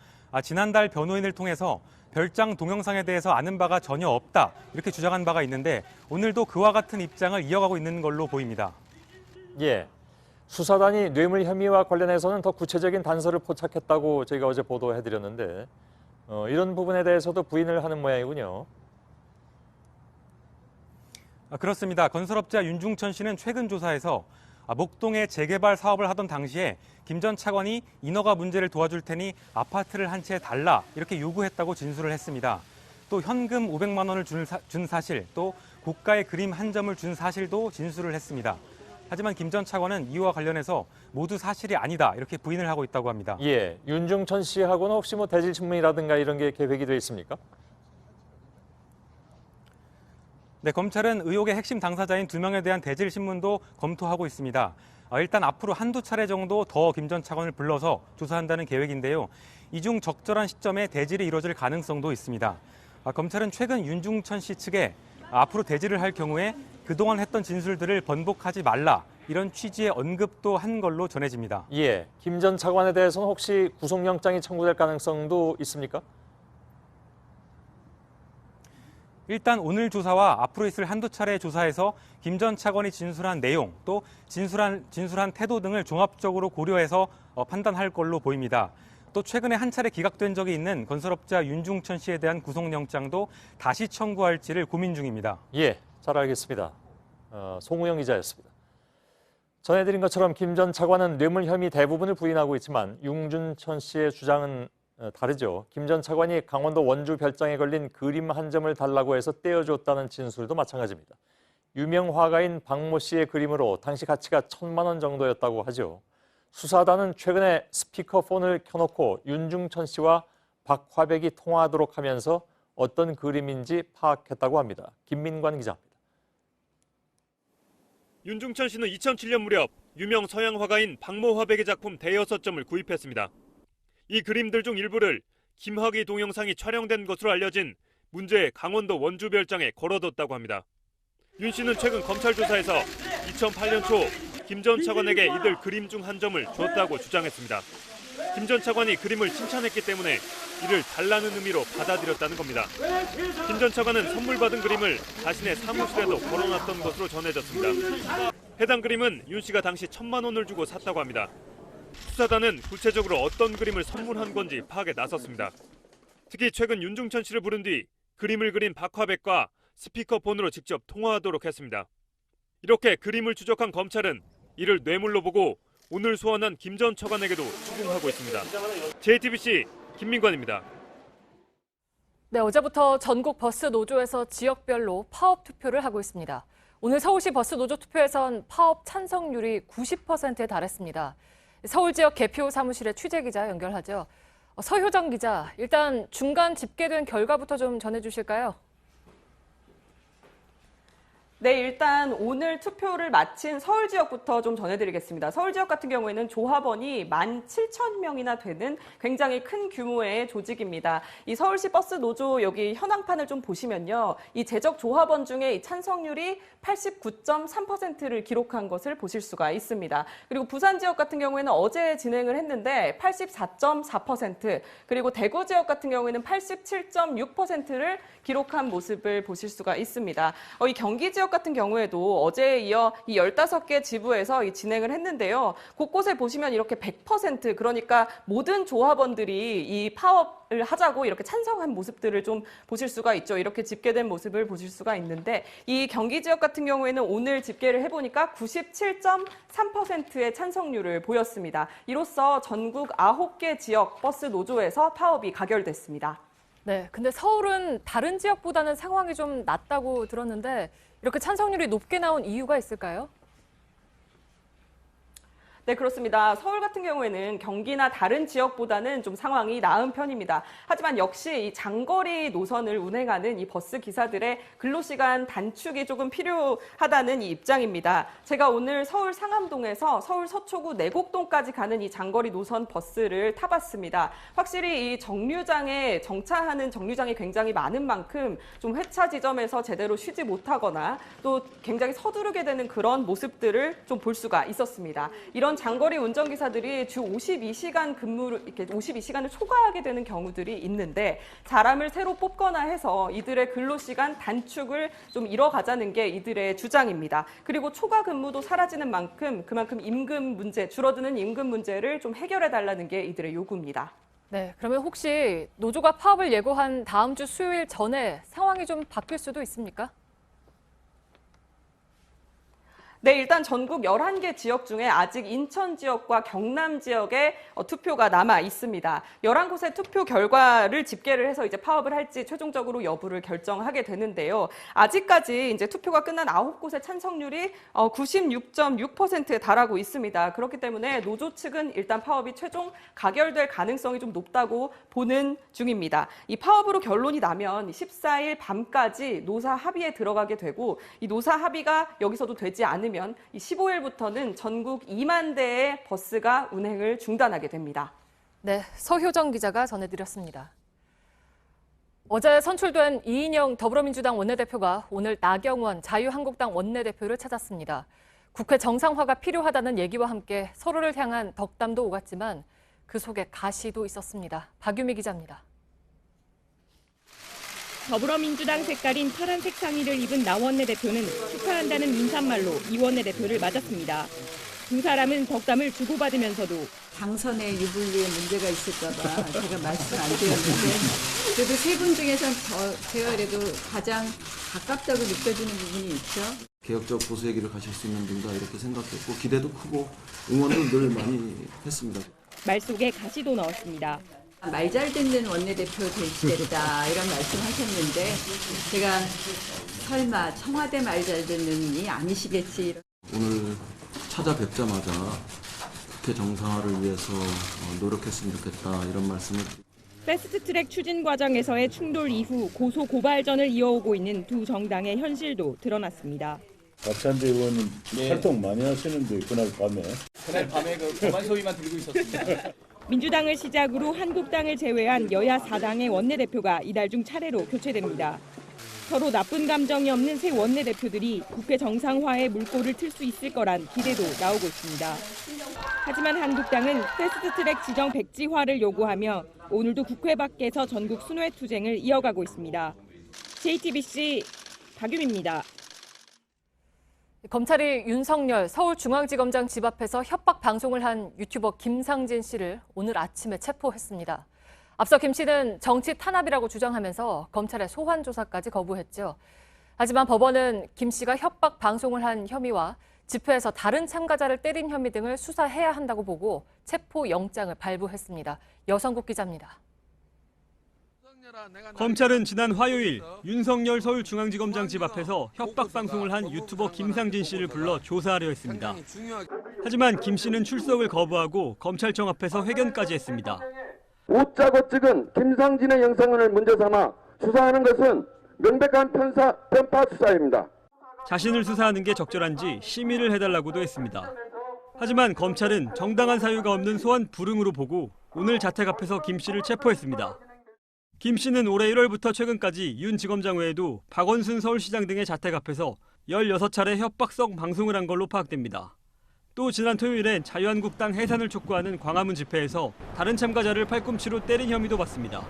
지난달 변호인을 통해서 별장 동영상에 대해서 아는 바가 전혀 없다 이렇게 주장한 바가 있는데 오늘도 그와 같은 입장을 이어가고 있는 걸로 보입니다. 예, 수사단이 뇌물 혐의와 관련해서는 더 구체적인 단서를 포착했다고 저희가 어제 보도해드렸는데 이런 부분에 대해서도 부인을 하는 모양이군요. 그렇습니다. 건설업자 윤중천 씨는 최근 조사에서 목동에 재개발 사업을 하던 당시에 김 전 차관이 인허가 문제를 도와줄 테니 아파트를 한 채 달라 이렇게 요구했다고 진술을 했습니다. 또 현금 500만 원을 준 사실, 또 고가의 그림 한 점을 준 사실도 진술을 했습니다. 하지만 김 전 차관은 이와 관련해서 모두 사실이 아니다 이렇게 부인을 하고 있다고 합니다. 예, 윤중천 씨하고는 혹시 뭐 대질 신문이라든가 이런 게 계획이 돼 있습니까? 네, 검찰은 의혹의 핵심 당사자인 2명에 대한 대질 신문도 검토하고 있습니다. 일단 앞으로 한두 차례 정도 더 김 전 차관을 불러서 조사한다는 계획인데요. 이 중 적절한 시점에 대질이 이루어질 가능성도 있습니다. 검찰은 최근 윤중천 씨 측에 앞으로 대질을 할 경우에 그동안 했던 진술들을 번복하지 말라 이런 취지의 언급도 한 걸로 전해집니다. 예, 김 전 차관에 대해서는 혹시 구속영장이 청구될 가능성도 있습니까? 일단 오늘 조사와 앞으로 있을 한두 차례 조사에서 김 전 차관이 진술한 내용 또 진술한 태도 등을 종합적으로 고려해서 판단할 걸로 보입니다. 또 최근에 한 차례 기각된 적이 있는 건설업자 윤중천 씨에 대한 구속영장도 다시 청구할지를 고민 중입니다. 예, 잘 알겠습니다. 송우영 기자였습니다. 전해드린 것처럼 김 전 차관은 뇌물 혐의 대부분을 부인하고 있지만 윤중천 씨의 주장은 다르죠. 김 전 차관이 강원도 원주 별장에 걸린 그림 한 점을 달라고 해서 떼어줬다는 진술도 마찬가지입니다. 유명 화가인 박모 씨의 그림으로 당시 가치가 1,000만 원 정도였다고 하죠. 수사단은 최근에 스피커폰을 켜놓고 윤중천 씨와 박화백이 통화하도록 하면서 어떤 그림인지 파악했다고 합니다. 김민관 기자입니다. 윤중천 씨는 2007년 무렵 유명 서양 화가인 박모화백의 작품 대여섯 점을 구입했습니다. 이 그림들 중 일부를 김학의 동영상이 촬영된 것으로 알려진 문제의 강원도 원주별장에 걸어뒀다고 합니다. 윤 씨는 최근 검찰 조사에서 2008년 초 김 전 차관에게 이들 그림 중 한 점을 줬다고 주장했습니다. 김 전 차관이 그림을 칭찬했기 때문에 이를 달라는 의미로 받아들였다는 겁니다. 김 전 차관은 선물 받은 그림을 자신의 사무실에도 걸어놨던 것으로 전해졌습니다. 해당 그림은 윤 씨가 당시 1,000만 원을 주고 샀다고 합니다. 수사단은 구체적으로 어떤 그림을 선물한 건지 파악에 나섰습니다. 특히 최근 윤중천 씨를 부른 뒤 그림을 그린 박화백과 스피커폰으로 직접 통화하도록 했습니다. 이렇게 그림을 추적한 검찰은 이를 뇌물로 보고 오늘 소환한 김 전 차관에게도 추궁하고 있습니다. JTBC 김민관입니다. 네, 어제부터 전국 버스 노조에서 지역별로 파업 투표를 하고 있습니다. 오늘 서울시 버스 노조 투표에선 파업 찬성률이 90%에 달했습니다. 서울 지역 개표 사무실의 취재 기자 연결하죠. 서효정 기자, 일단 중간 집계된 결과부터 좀 전해주실까요? 네, 일단 오늘 투표를 마친 서울 지역부터 좀 전해드리겠습니다. 서울 지역 같은 경우에는 조합원이 17,000명이나 되는 굉장히 큰 규모의 조직입니다. 이 서울시 버스 노조 여기 현황판을 좀 보시면요. 이 재적 조합원 중에 이 찬성률이 89.3%를 기록한 것을 보실 수가 있습니다. 그리고 부산 지역 같은 경우에는 어제 진행을 했는데 84.4%, 그리고 대구 지역 같은 경우에는 87.6%를 기록한 모습을 보실 수가 있습니다. 이 경기 지역 같은 경우에도 어제에 이어 이 15개 지부에서 이 진행을 했는데요. 곳곳에 보시면 이렇게 100%, 그러니까 모든 조합원들이 이 파업을 하자고 이렇게 찬성한 모습들을 좀 보실 수가 있죠. 이렇게 집계된 모습을 보실 수가 있는데 이 경기 지역 같은 경우에는 오늘 집계를 해보니까 97.3%의 찬성률을 보였습니다. 이로써 전국 9개 지역 버스 노조에서 파업이 가결됐습니다. 네, 근데 서울은 다른 지역보다는 상황이 좀 낫다고 들었는데 이렇게 찬성률이 높게 나온 이유가 있을까요? 네, 그렇습니다. 서울 같은 경우에는 경기나 다른 지역보다는 좀 상황이 나은 편입니다. 하지만 역시 이 장거리 노선을 운행하는 이 버스 기사들의 근로시간 단축이 조금 필요하다는 이 입장입니다. 제가 오늘 서울 상암동에서 서울 서초구 내곡동까지 가는 이 장거리 노선 버스를 타봤습니다. 확실히 이 정류장에 정차하는 정류장이 굉장히 많은 만큼 좀 회차 지점에서 제대로 쉬지 못하거나 또 굉장히 서두르게 되는 그런 모습들을 좀 볼 수가 있었습니다. 이런 장거리 운전기사들이 주 52시간 근무를 이렇게 52시간을 초과하게 되는 경우들이 있는데 사람을 새로 뽑거나 해서 이들의 근로시간 단축을 좀 이뤄가자는 게 이들의 주장입니다. 그리고 초과 근무도 사라지는 만큼 그만큼 임금 문제, 줄어드는 임금 문제를 좀 해결해달라는 게 이들의 요구입니다. 네, 그러면 혹시 노조가 파업을 예고한 다음 주 수요일 전에 상황이 좀 바뀔 수도 있습니까? 네, 일단 전국 11개 지역 중에 아직 인천 지역과 경남 지역에 투표가 남아 있습니다. 11곳의 투표 결과를 집계를 해서 이제 파업을 할지 최종적으로 여부를 결정하게 되는데요. 아직까지 이제 투표가 끝난 9곳의 찬성률이 96.6%에 달하고 있습니다. 그렇기 때문에 노조 측은 일단 파업이 최종 가결될 가능성이 좀 높다고 보는 중입니다. 이 파업으로 결론이 나면 14일 밤까지 노사 합의에 들어가게 되고 이 노사 합의가 여기서도 되지 않으면 이 15일부터는 전국 2만 대의 버스가 운행을 중단하게 됩니다. 네, 서효정 기자가 전해드렸습니다. 어제 선출된 이인영 더불어민주당 원내대표가 오늘 나경원 자유한국당 원내대표를 찾았습니다. 국회 정상화가 필요하다는 얘기와 함께 서로를 향한 덕담도 오갔지만 그 속에 가시도 있었습니다. 박유미 기자입니다. 더불어민주당 색깔인 파란색 상의를 입은 나 원내대표는 축하한다는 인사말로 이 원내대표를 맞았습니다. 두 사람은 덕담을 주고받으면서도 당선에 유불리에 문제가 있을까 봐 제가 말씀 안 드렸는데 그래도 세 분 중에서는 제가 그래도 가장 가깝다고 느껴지는 부분이 있죠. 개혁적 보수의 길을 가실 수 있는 분이다 이렇게 생각했고 기대도 크고 응원도 늘 많이 했습니다. 말 속에 가시도 넣었습니다. 말 잘 듣는 원내대표 되시겠다 이런 말씀하셨는데 제가 설마 청와대 말 잘 듣는 분이 아니시겠지. 오늘 찾아뵙자마자 국회 정상화를 위해서 노력했으면 좋겠다 이런 말씀을. 패스트트랙 추진 과정에서의 충돌 이후 고소 고발전을 이어오고 있는 두 정당의 현실도 드러났습니다. 박찬대 의원님 활동 많이 하시는데 그날 밤에 그 거만 소위만 들고 있었습니다. 민주당을 시작으로 한국당을 제외한 여야 4당의 원내대표가 이달 중 차례로 교체됩니다. 서로 나쁜 감정이 없는 새 원내대표들이 국회 정상화의 물꼬를 틀 수 있을 거란 기대도 나오고 있습니다. 하지만 한국당은 패스트트랙 지정 백지화를 요구하며 오늘도 국회 밖에서 전국 순회 투쟁을 이어가고 있습니다. JTBC 박유미입니다. 검찰이 윤석열 서울중앙지검장 집 앞에서 협박 방송을 한 유튜버 김상진 씨를 오늘 아침에 체포했습니다. 앞서 김 씨는 정치 탄압이라고 주장하면서 검찰의 소환 조사까지 거부했죠. 하지만 법원은 김 씨가 협박 방송을 한 혐의와 집회에서 다른 참가자를 때린 혐의 등을 수사해야 한다고 보고 체포 영장을 발부했습니다. 여성국 기자입니다. 검찰은 지난 화요일 윤석열 서울중앙지검장 집 앞에서 협박 방송을 한 유튜버 김상진 씨를 불러 조사하려 했습니다. 하지만 김 씨는 출석을 거부하고 검찰청 앞에서 회견까지 했습니다. 웃자고 찍은 김상진의 영상을 문제 삼아 수사하는 것은 명백한 편파 수사입니다. 자신을 수사하는 게 적절한지 심의를 해달라고도 했습니다. 하지만 검찰은 정당한 사유가 없는 소환 불응으로 보고 오늘 자택 앞에서 김 씨를 체포했습니다. 김 씨는 올해 1월부터 최근까지 윤 지검장 외에도 박원순 서울시장 등의 자택 앞에서 16차례 협박성 방송을 한 걸로 파악됩니다. 또 지난 토요일엔 자유한국당 해산을 촉구하는 광화문 집회에서 다른 참가자를 팔꿈치로 때린 혐의도 받습니다.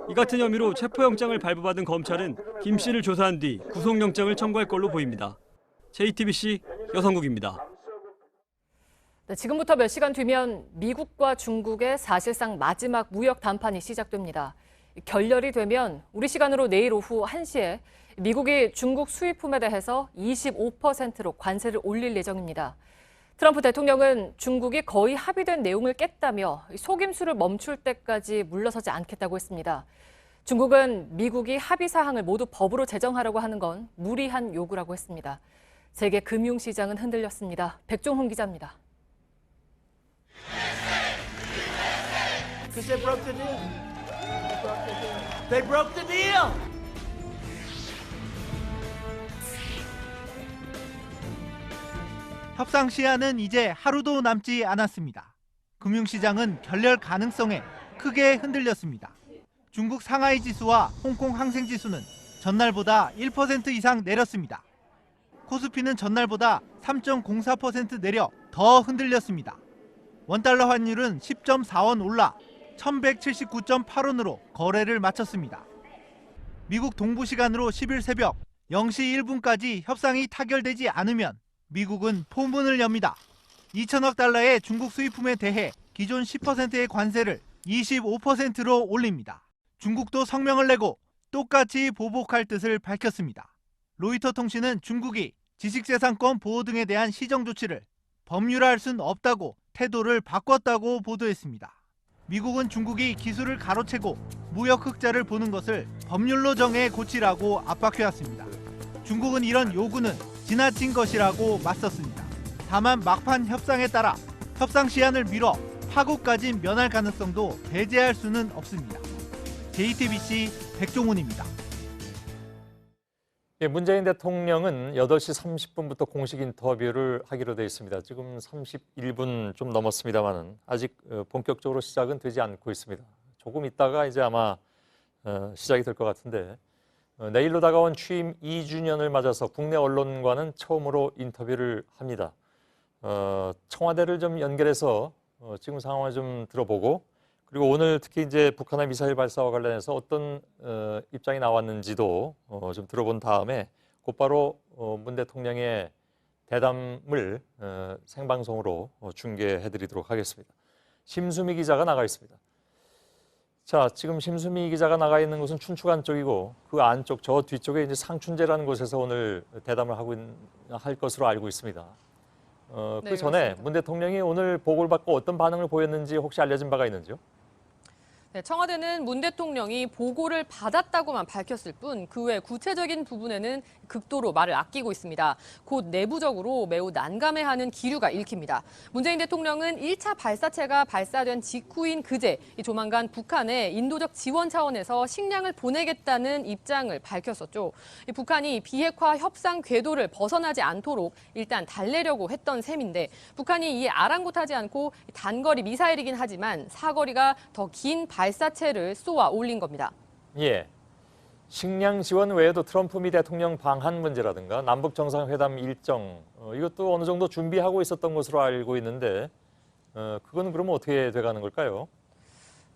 이 같은 혐의로 체포영장을 발부받은 검찰은 김 씨를 조사한 뒤 구속영장을 청구할 걸로 보입니다. JTBC 여성국입니다. 네, 지금부터 몇 시간 뒤면 미국과 중국의 사실상 마지막 무역 담판이 시작됩니다. 결렬이 되면 우리 시간으로 내일 오후 1시에 미국이 중국 수입품에 대해서 25%로 관세를 올릴 예정입니다. 트럼프 대통령은 중국이 거의 합의된 내용을 깼다며 속임수를 멈출 때까지 물러서지 않겠다고 했습니다. 중국은 미국이 합의 사항을 모두 법으로 제정하려고 하는 건 무리한 요구라고 했습니다. 세계 금융시장은 흔들렸습니다. 백종훈 기자입니다. They broke the deal. 협상 시한은 이제 하루도 남지 않았습니다. 금융시장은 결렬 가능성에 크게 흔들렸습니다. 중국 상하이 지수와 홍콩 항생 지수는 전날보다 1% 이상 내렸습니다. 코스피는 전날보다 3.04% 내려 더 흔들렸습니다. 원달러 환율은 10.4원 올라 1179.8원으로 거래를 마쳤습니다. 미국 동부 시간으로 10일 새벽 0시 1분까지 협상이 타결되지 않으면 미국은 포문을 엽니다. 2천억 달러의 중국 수입품에 대해 기존 10%의 관세를 25%로 올립니다. 중국도 성명을 내고 똑같이 보복할 뜻을 밝혔습니다. 로이터 통신은 중국이 지식재산권 보호 등에 대한 시정 조치를 법률화할 순 없다고 태도를 바꿨다고 보도했습니다. 미국은 중국이 기술을 가로채고 무역 흑자를 보는 것을 법률로 정해 고치라고 압박해왔습니다. 중국은 이런 요구는 지나친 것이라고 맞섰습니다. 다만 막판 협상에 따라 협상 시한을 미뤄 파국까지 면할 가능성도 배제할 수는 없습니다. JTBC 백종훈입니다. 문재인 대통령은 8시 30분부터 공식 인터뷰를 하기로 되어 있습니다. 지금 31분 좀 넘었습니다만 아직 본격적으로 시작은 되지 않고 있습니다. 조금 있다가 이제 아마 시작이 될 것 같은데 내일로 다가온 취임 2주년을 맞아서 국내 언론과는 처음으로 인터뷰를 합니다. 청와대를 좀 연결해서 지금 상황을 좀 들어보고 그리고 오늘 특히 이제 북한의 미사일 발사와 관련해서 어떤 입장이 나왔는지도 좀 들어본 다음에 곧바로 문 대통령의 대담을 생방송으로 중계해드리도록 하겠습니다. 심수미 기자가 나가 있습니다. 자, 지금 심수미 기자가 나가 있는 곳은 춘추관 쪽이고 그 안쪽 저 뒤쪽에 이제 상춘제라는 곳에서 오늘 대담을 할 것으로 알고 있습니다. 그 네, 전에 그렇습니다. 문 대통령이 오늘 보고를 받고 어떤 반응을 보였는지 혹시 알려진 바가 있는지요? 네, 청와대는 문 대통령이 보고를 받았다고만 밝혔을 뿐 그 외 구체적인 부분에는 극도로 말을 아끼고 있습니다. 곧 내부적으로 매우 난감해하는 기류가 읽힙니다. 문재인 대통령은 1차 발사체가 발사된 직후인 그제 조만간 북한에 인도적 지원 차원에서 식량을 보내겠다는 입장을 밝혔었죠. 북한이 비핵화 협상 궤도를 벗어나지 않도록 일단 달래려고 했던 셈인데 북한이 이에 아랑곳하지 않고 단거리 미사일이긴 하지만 사거리가 더 긴 발사체를 쏘아 올린 겁니다. 예. 식량 지원 외에도 트럼프 미 대통령 방한 문제라든가 남북 정상회담 일정 이것도 어느 정도 준비하고 있었던 것으로 알고 있는데 그건 그러면 어떻게 돼가는 걸까요?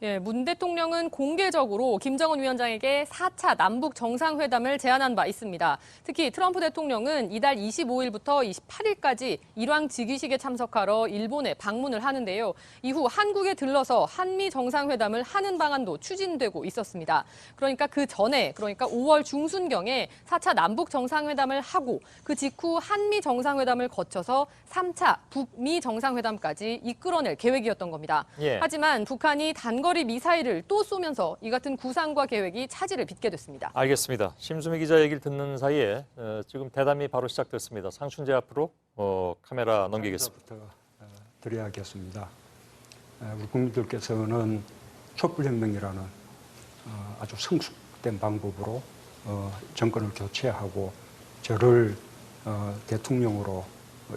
예, 문 대통령은 공개적으로 김정은 위원장에게 4차 남북 정상회담을 제안한 바 있습니다. 특히 트럼프 대통령은 이달 25일부터 28일까지 일왕 즉위식에 참석하러 일본에 방문을 하는데요. 이후 한국에 들러서 한미 정상회담을 하는 방안도 추진되고 있었습니다. 그러니까 그 전에, 그러니까 5월 중순경에 4차 남북 정상회담을 하고 그 직후 한미 정상회담을 거쳐서 3차 북미 정상회담까지 이끌어낼 계획이었던 겁니다. 예. 하지만 북한이 단거리 미사일을 또 쏘면서 이 같은 구상과 계획이 차질을 빚게 됐습니다. 알겠습니다. 심수미 기자 얘기를 듣는 사이에 지금 대담이 바로 시작됐습니다. 상춘재 앞으로 카메라 넘기겠습니다. 드려야겠습니다. 우리 국민들께서는 촛불혁명이라는 아주 성숙된 방법으로 정권을 교체하고 저를 대통령으로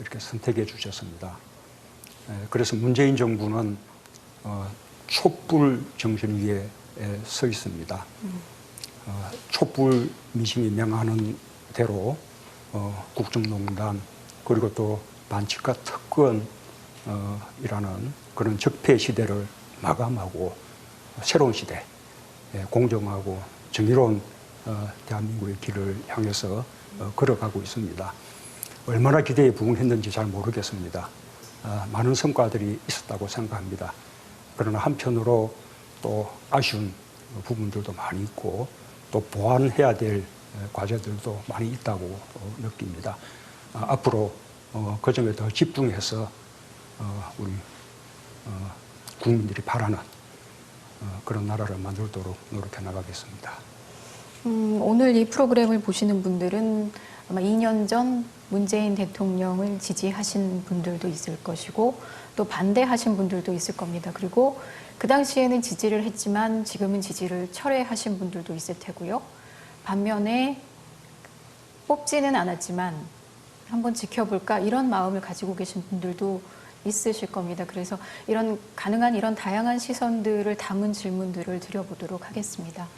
이렇게 선택해 주셨습니다. 그래서 문재인 정부는 촛불 정신 위에 서 있습니다. 촛불 민심이 명하는 대로 국정농단 그리고 또 반칙과 특권이라는 그런 적폐 시대를 마감하고 새로운 시대, 공정하고 정의로운 대한민국의 길을 향해서 걸어가고 있습니다. 얼마나 기대에 부응했는지 잘 모르겠습니다. 많은 성과들이 있었다고 생각합니다. 그러나 한편으로 또 아쉬운 부분들도 많이 있고 또 보완해야 될 과제들도 많이 있다고 느낍니다. 앞으로 그 점에 더 집중해서 우리 국민들이 바라는 그런 나라를 만들도록 노력해 나가겠습니다. 오늘 이 프로그램을 보시는 분들은 아마 2년 전 문재인 대통령을 지지하신 분들도 있을 것이고 또 반대하신 분들도 있을 겁니다. 그리고 그 당시에는 지지를 했지만 지금은 지지를 철회하신 분들도 있을 테고요. 반면에 뽑지는 않았지만 한번 지켜볼까 이런 마음을 가지고 계신 분들도 있으실 겁니다. 그래서 가능한 이런 다양한 시선들을 담은 질문들을 드려보도록 하겠습니다.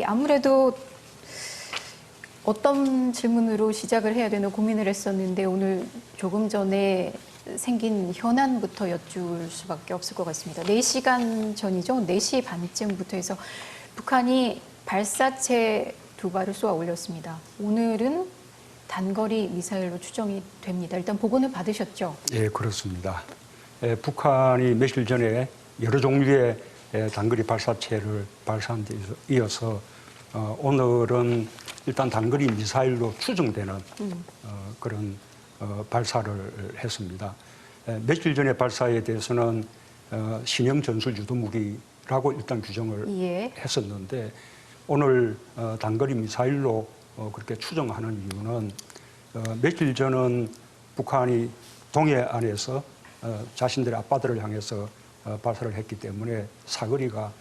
아무래도 어떤 질문으로 시작을 해야 되나 고민을 했었는데 오늘 조금 전에 생긴 현안부터 여쭐 수밖에 없을 것 같습니다. 4시간 전이죠. 4시 반쯤부터 해서 북한이 발사체 2발을 쏘아 올렸습니다. 오늘은 단거리 미사일로 추정이 됩니다. 일단 보고는 받으셨죠? 예, 그렇습니다. 북한이 며칠 전에 여러 종류의 단거리 발사체를 발사한 데 이어서 오늘은 일단 단거리 미사일로 추정되는 그런 발사를 했습니다. 며칠 전에 발사에 대해서는 신형 전술 유도무기라고 일단 규정을 했었는데 오늘 단거리 미사일로 그렇게 추정하는 이유는 며칠 전은 북한이 동해안에서 자신들의 앞바다를 향해서 발사를 했기 때문에 사거리가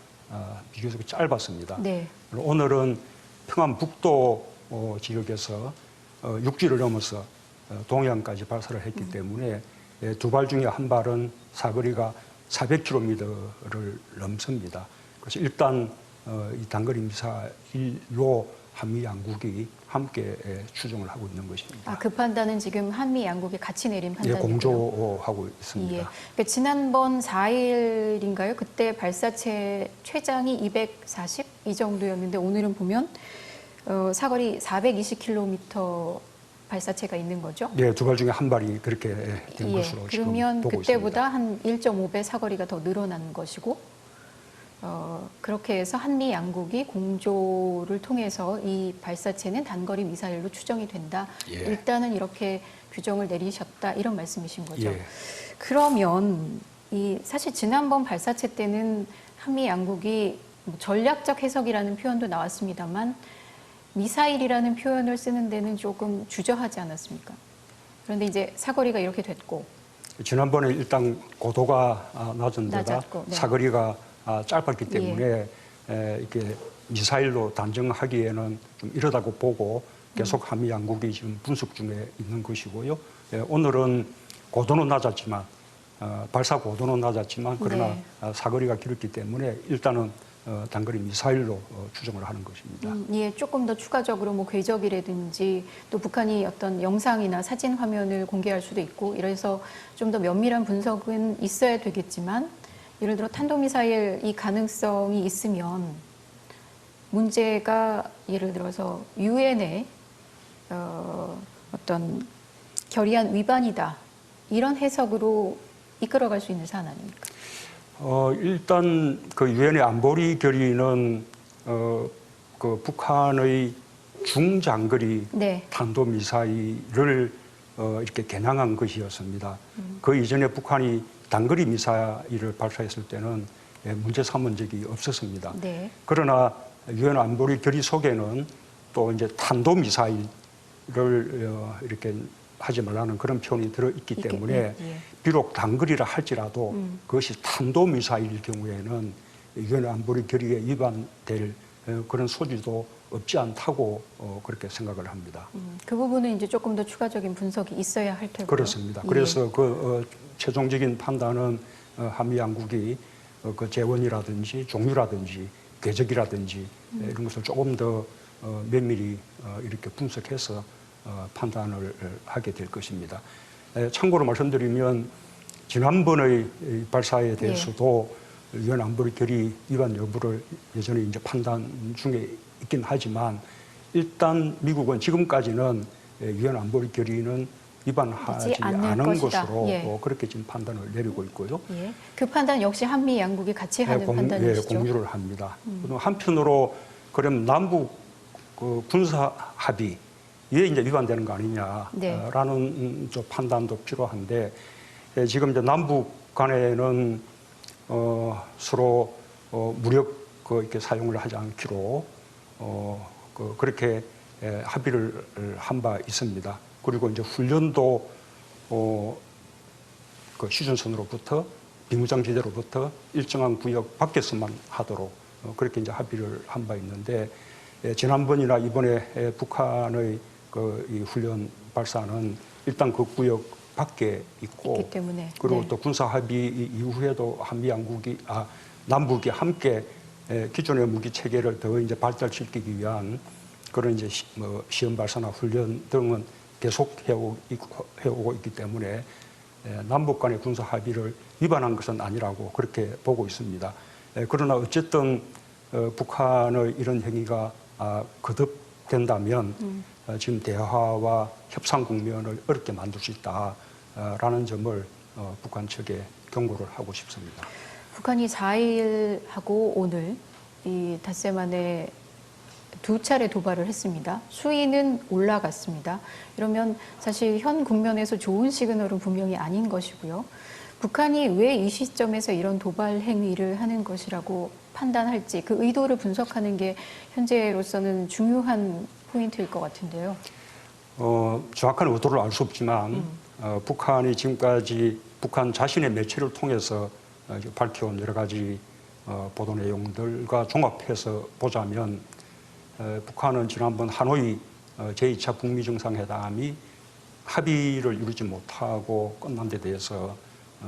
비교적 짧았습니다. 네. 오늘은 평안북도 지역에서 육지를 넘어서 동해안까지 발사를 했기 때문에 2발 중에 한 발은 사거리가 400km를 넘습니다. 그래서 일단 이 단거리 미사일로 한미 양국이 함께 추정을 하고 있는 것입니다. 그 판단은 지금 한미 양국이 같이 내린 판단이고요. 예, 공조하고 있습니다. 예. 그러니까 지난번 4일인가요? 그때 발사체 최장이 240 이 정도였는데 오늘은 보면 사거리 420km 발사체가 있는 거죠? 네, 2발 중에 한 발이 그렇게 된 것으로 지금 그러면 보고 그때보다 있습니다. 한 1.5배 사거리가 더 늘어난 것이고 그렇게 해서 한미 양국이 공조를 통해서 이 발사체는 단거리 미사일로 추정이 된다. 예. 일단은 이렇게 규정을 내리셨다 이런 말씀이신 거죠. 예. 그러면 사실 지난번 발사체 때는 한미 양국이 전략적 해석이라는 표현도 나왔습니다만 미사일이라는 표현을 쓰는 데는 조금 주저하지 않았습니까? 그런데 이제 사거리가 이렇게 됐고 지난번에 일단 고도가 낮은 데다 낮았고, 네. 사거리가 짧았기 때문에 이렇게 미사일로 단정하기에는 좀 이르다고 보고 계속 한미 양국이 지금 분석 중에 있는 것이고요. 오늘은 고도는 낮았지만 발사 고도는 낮았지만 그러나 사거리가 길었기 때문에 일단은 단거리 미사일로 추정을 하는 것입니다. 예, 조금 더 추가적으로 뭐 궤적이라든지 또 북한이 어떤 영상이나 사진 화면을 공개할 수도 있고 이래서 좀 더 면밀한 분석은 있어야 되겠지만 예를 들어 탄도미사일 이 가능성이 있으면 문제가 예를 들어서 유엔의 어떤 결의안 위반이다 이런 해석으로 이끌어갈 수 있는 사안 아닙니까? 일단 그 유엔의 안보리 결의는 그 북한의 중장거리 탄도미사일을 이렇게 겨냥한 것이었습니다. 그 이전에 북한이 단거리 미사일을 발사했을 때는 문제 삼은 적이 없었습니다. 그러나 유엔 안보리 결의 속에는 또 이제 탄도미사일을 이렇게 하지 말라는 그런 표현이 들어있기 때문에 비록 단거리라 할지라도 그것이 탄도미사일일 경우에는 유엔 안보리 결의에 위반될 그런 소지도 없지 않다고 그렇게 생각을 합니다. 그 부분은 이제 조금 더 추가적인 분석이 있어야 할 테고요. 그렇습니다. 그래서 그 최종적인 판단은 한미 양국이 그 재원이라든지 종류라든지 궤적이라든지 이런 것을 조금 더 면밀히 이렇게 분석해서 판단을 하게 될 것입니다. 참고로 말씀드리면 지난번의 발사에 대해서도 유엔 안보리 결의 위반 여부를 여전히 이제 판단 중에 있긴 하지만 일단 미국은 지금까지는 유엔 안보리 결의는 위반하지 않은 것으로 그렇게 지금 판단을 내리고 있고요. 그 판단 역시 한미 양국이 같이 하는 판단이시죠? 공유를 합니다. 한편으로 그럼 남북 그 군사 합의 이에 이제 위반되는 거 아니냐라는 좀 판단도 필요한데 지금 이제 남북 간에는 서로 무력 이렇게 사용을 하지 않기로 그렇게 합의를 한 바 있습니다. 그리고 이제 훈련도 그 휴전선으로부터 비무장지대로부터 일정한 구역 밖에서만 하도록 그렇게 이제 합의를 한 바 있는데 지난번이나 이번에 북한의 이 훈련 발사는 일단 그 구역 밖에 있고 그리고 또 군사 합의 이후에도 한미 양국이 남북이 함께 기존의 무기 체계를 더 이제 발달시키기 위한 그런 이제 시험 발사나 훈련 등은 계속 해오고 있기 때문에 남북 간의 군사 합의를 위반한 것은 아니라고 그렇게 보고 있습니다. 그러나 어쨌든 북한의 이런 행위가 거듭된다면 지금 대화와 협상 국면을 어렵게 만들 수 있다라는 점을 북한 측에 경고를 하고 싶습니다. 북한이 4일하고 오늘 이 닷새 만에 두 차례 도발을 했습니다. 수위는 올라갔습니다. 이러면 사실 현 국면에서 좋은 시그널은 분명히 아닌 것이고요. 북한이 왜 이 시점에서 이런 도발 행위를 하는 것이라고 판단할지 그 의도를 분석하는 게 현재로서는 중요한 포인트일 것 같은데요. 정확한 의도를 알 수 없지만 북한이 지금까지 북한 자신의 매체를 통해서 밝혀온 여러 가지 보도 내용들과 종합해서 보자면 북한은 지난번 하노이 제2차 북미 정상회담이 합의를 이루지 못하고 끝난 데 대해서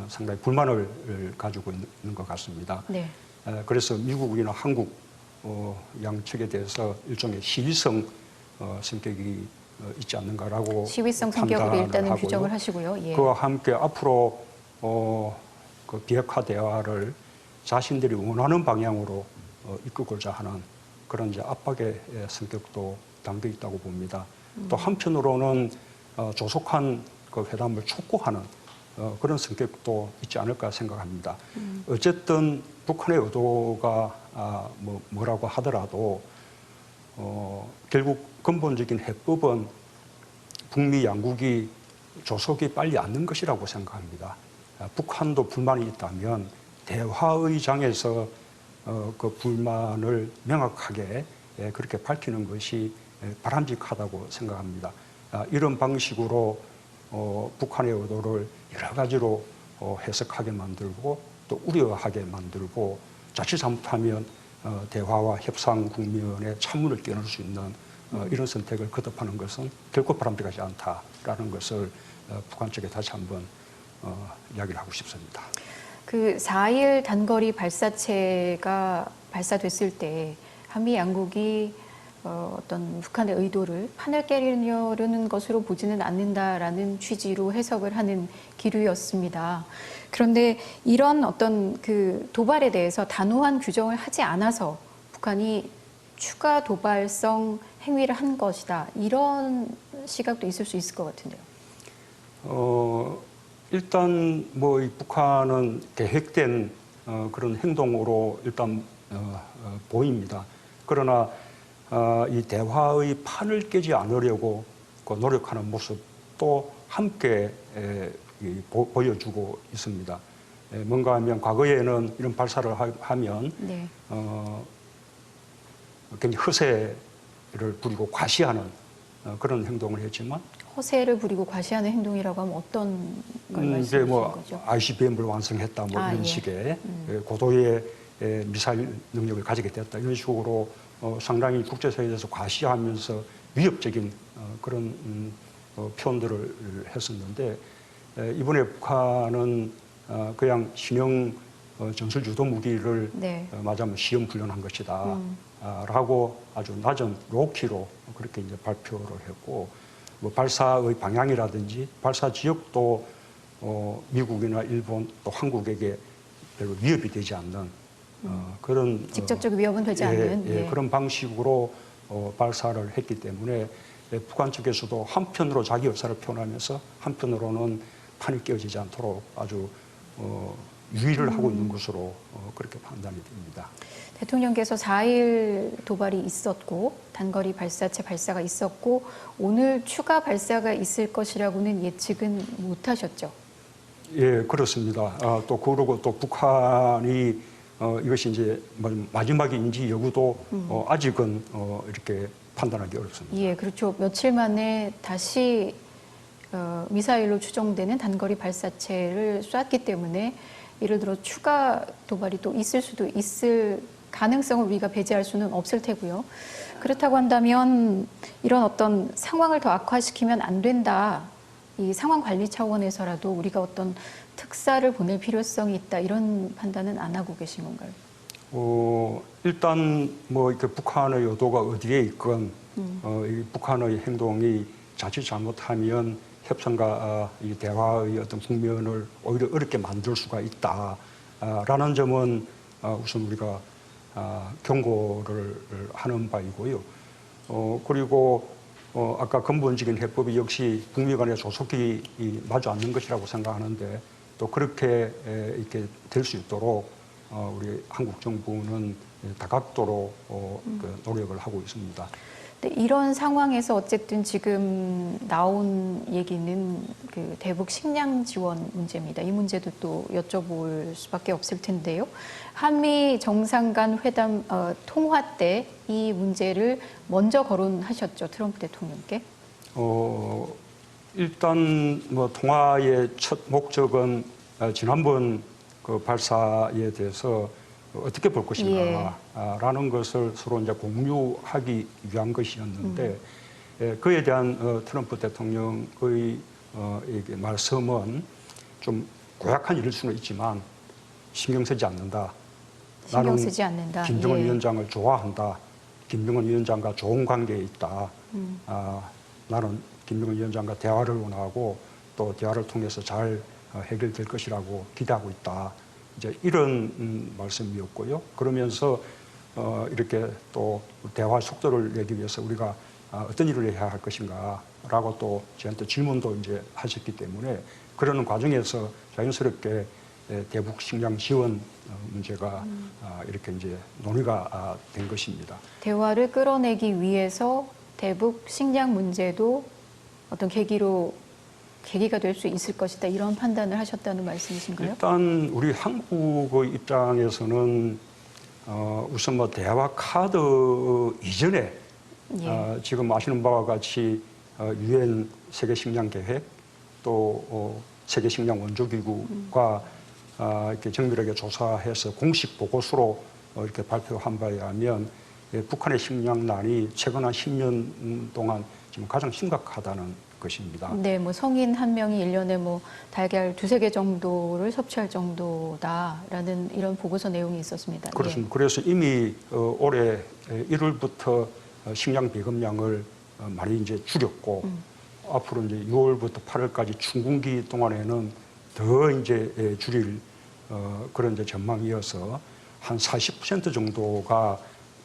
상당히 불만을 가지고 있는 것 같습니다. 그래서 미국이나 한국 양측에 대해서 일종의 시위성 성격이 있지 않는가라고 시위성 성격으로 일단은 하고요. 규정을 하시고요. 그와 함께 앞으로 그 비핵화 대화를 자신들이 원하는 방향으로 이끌고자 하는 그런 이제 압박의 성격도 담겨 있다고 봅니다. 또 한편으로는 조속한 그 회담을 촉구하는 그런 성격도 있지 않을까 생각합니다. 어쨌든 북한의 의도가 뭐라고 하더라도 결국 근본적인 해법은 북미 양국이 조속히 빨리 앉는 것이라고 생각합니다. 북한도 불만이 있다면 대화의 장에서 그 불만을 명확하게 그렇게 밝히는 것이 바람직하다고 생각합니다. 이런 방식으로 북한의 의도를 여러 가지로 해석하게 만들고 또 우려하게 만들고 자칫 잘못하면 대화와 협상 국면에 찬물을 끼얹을 수 있는 이런 선택을 거듭하는 것은 결코 바람직하지 않다라는 것을 북한 쪽에 다시 한번 이야기를 하고 싶습니다. 그 4일 단거리 발사체가 발사됐을 때 한미 양국이 어떤 북한의 의도를 판을 깨려는 것으로 보지는 않는다라는 취지로 해석을 하는 기류였습니다. 그런데 이런 어떤 그 도발에 대해서 단호한 규정을 하지 않아서 북한이 추가 도발성 행위를 한 것이다. 이런 시각도 있을 수 있을 것 같은데요. 일단 뭐 북한은 계획된 그런 행동으로 일단 보입니다. 그러나 이 대화의 판을 깨지 않으려고 노력하는 모습도 함께 보여주고 있습니다. 뭔가 하면 과거에는 이런 발사를 하면 네. 굉장히 허세를 부리고 과시하는 그런 행동을 했지만 허세를 부리고 과시하는 행동이라고 하면 어떤 걸 말씀하시는 거죠? ICBM을 완성했다 뭐 이런 예. 식의 고도의 미사일 능력을 가지게 됐다 이런 식으로 상당히 국제사회에서 과시하면서 위협적인 그런 표현들을 했었는데 이번에 북한은 그냥 신형 전술 유도 무기를 네. 맞으면 시험 훈련한 것이다 라고 아주 낮은 로키로 그렇게 이제 발표를 했고 뭐 발사의 방향이라든지 발사 지역도 미국이나 일본 또 한국에게 별로 위협이 되지 않는 그런 직접적 위협은 되지 않는 그런 방식으로 발사를 했기 때문에 북한 측에서도 한편으로 자기 의사를 표현하면서 한편으로는 판이 깨어지지 않도록 아주 유의를 하고 있는 것으로 그렇게 판단이 됩니다. 대통령께서 4일 도발이 있었고 단거리 발사체 발사가 있었고 오늘 추가 발사가 있을 것이라고는 예측은 못하셨죠? 예, 그렇습니다. 또 그러고 또 북한이 이것이 이제 마지막인지 여부도 아직은 이렇게 판단하기 어렵습니다. 예, 그렇죠. 며칠 만에 다시 미사일로 추정되는 단거리 발사체를 쐈기 때문에 예를 들어 추가 도발이 또 있을 수도 있을 가능성을 우리가 배제할 수는 없을 테고요. 그렇다고 한다면 이런 어떤 상황을 더 악화시키면 안 된다. 이 상황 관리 차원에서라도 우리가 어떤 특사를 보낼 필요성이 있다. 이런 판단은 안 하고 계신 건가요? 일단 뭐 이렇게 북한의 의도가 어디에 있건 이 북한의 행동이 자칫 잘못하면 협상과 이 대화의 어떤 국면을 오히려 어렵게 만들 수가 있다라는 점은 우선 우리가 경고를 하는 바이고요. 그리고 아까 근본적인 해법이 역시 북미 간의 조속히 마주 앉는 것이라고 생각하는데 또 그렇게 이렇게 될 수 있도록 우리 한국 정부는 다각도로 그 노력을 하고 있습니다. 네, 이런 상황에서 어쨌든 지금 나온 얘기는 그 대북 식량 지원 문제입니다. 이 문제도 또 여쭤볼 수밖에 없을 텐데요. 한미 정상 간 회담 통화 때 이 문제를 먼저 거론하셨죠, 트럼프 대통령께? 일단 뭐 통화의 첫 목적은 지난번 그 발사에 대해서 어떻게 볼 것인가라는 것을 서로 이제 공유하기 위한 것이었는데 그에 대한 트럼프 대통령의 말씀은 좀 고약한 일일 수는 있지만 신경 쓰지 않는다. 신경 쓰지 않는다. 김정은 위원장을 좋아한다. 김정은 위원장과 좋은 관계에 있다. 나는 김정은 위원장과 대화를 원하고 또 대화를 통해서 잘 해결될 것이라고 기대하고 있다. 이제 이런 말씀이었고요. 그러면서 이렇게 또 대화 속도를 내기 위해서 우리가 어떤 일을 해야 할 것인가라고 또 저한테 질문도 이제 하셨기 때문에 그러는 과정에서 자연스럽게 대북 식량 지원 문제가 이렇게 이제 논의가 된 것입니다. 대화를 끌어내기 위해서 대북 식량 문제도 어떤 계기가 될 수 있을 것이다. 이런 판단을 하셨다는 말씀이신가요? 일단 우리 한국의 입장에서는 우선 뭐 대화 카드 이전에 지금 아시는 바와 같이 유엔 세계 식량 계획 또 세계 식량 원조기구가 이렇게 정밀하게 조사해서 공식 보고서로 이렇게 발표한 바에 의하면 북한의 식량난이 최근 한 10년 동안 지금 가장 심각하다는 것입니다. 네, 뭐 성인 한 명이 1년에 뭐 달걀 2-3개 정도를 섭취할 정도다라는 이런 보고서 내용이 있었습니다. 그렇습니다. 그래서 이미 올해 1월부터 식량 배급량을 많이 이제 줄였고 앞으로 이제 6월부터 8월까지 춘궁기 동안에는 더 이제 줄일 그런 이제 전망이어서 한 40% 정도가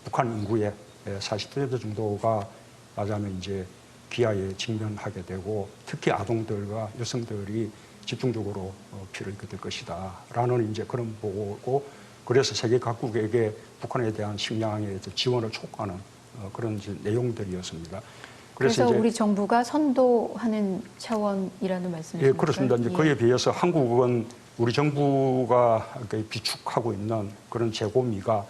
북한 인구의 40% 정도가 말하자면 이제 기아에 직면하게 되고 특히 아동들과 여성들이 집중적으로 피해를 입게 될 것이다라는 이제 그런 보고고 그래서 세계 각국에게 북한에 대한 식량에 대해서 지원을 촉구하는 그런 이제 내용들이었습니다. 그래서 이제 우리 정부가 선도하는 차원이라는 말씀이십니까? 예, 그렇습니다. 이제 그에 비해서 한국은 우리 정부가 비축하고 있는 그런 재고미가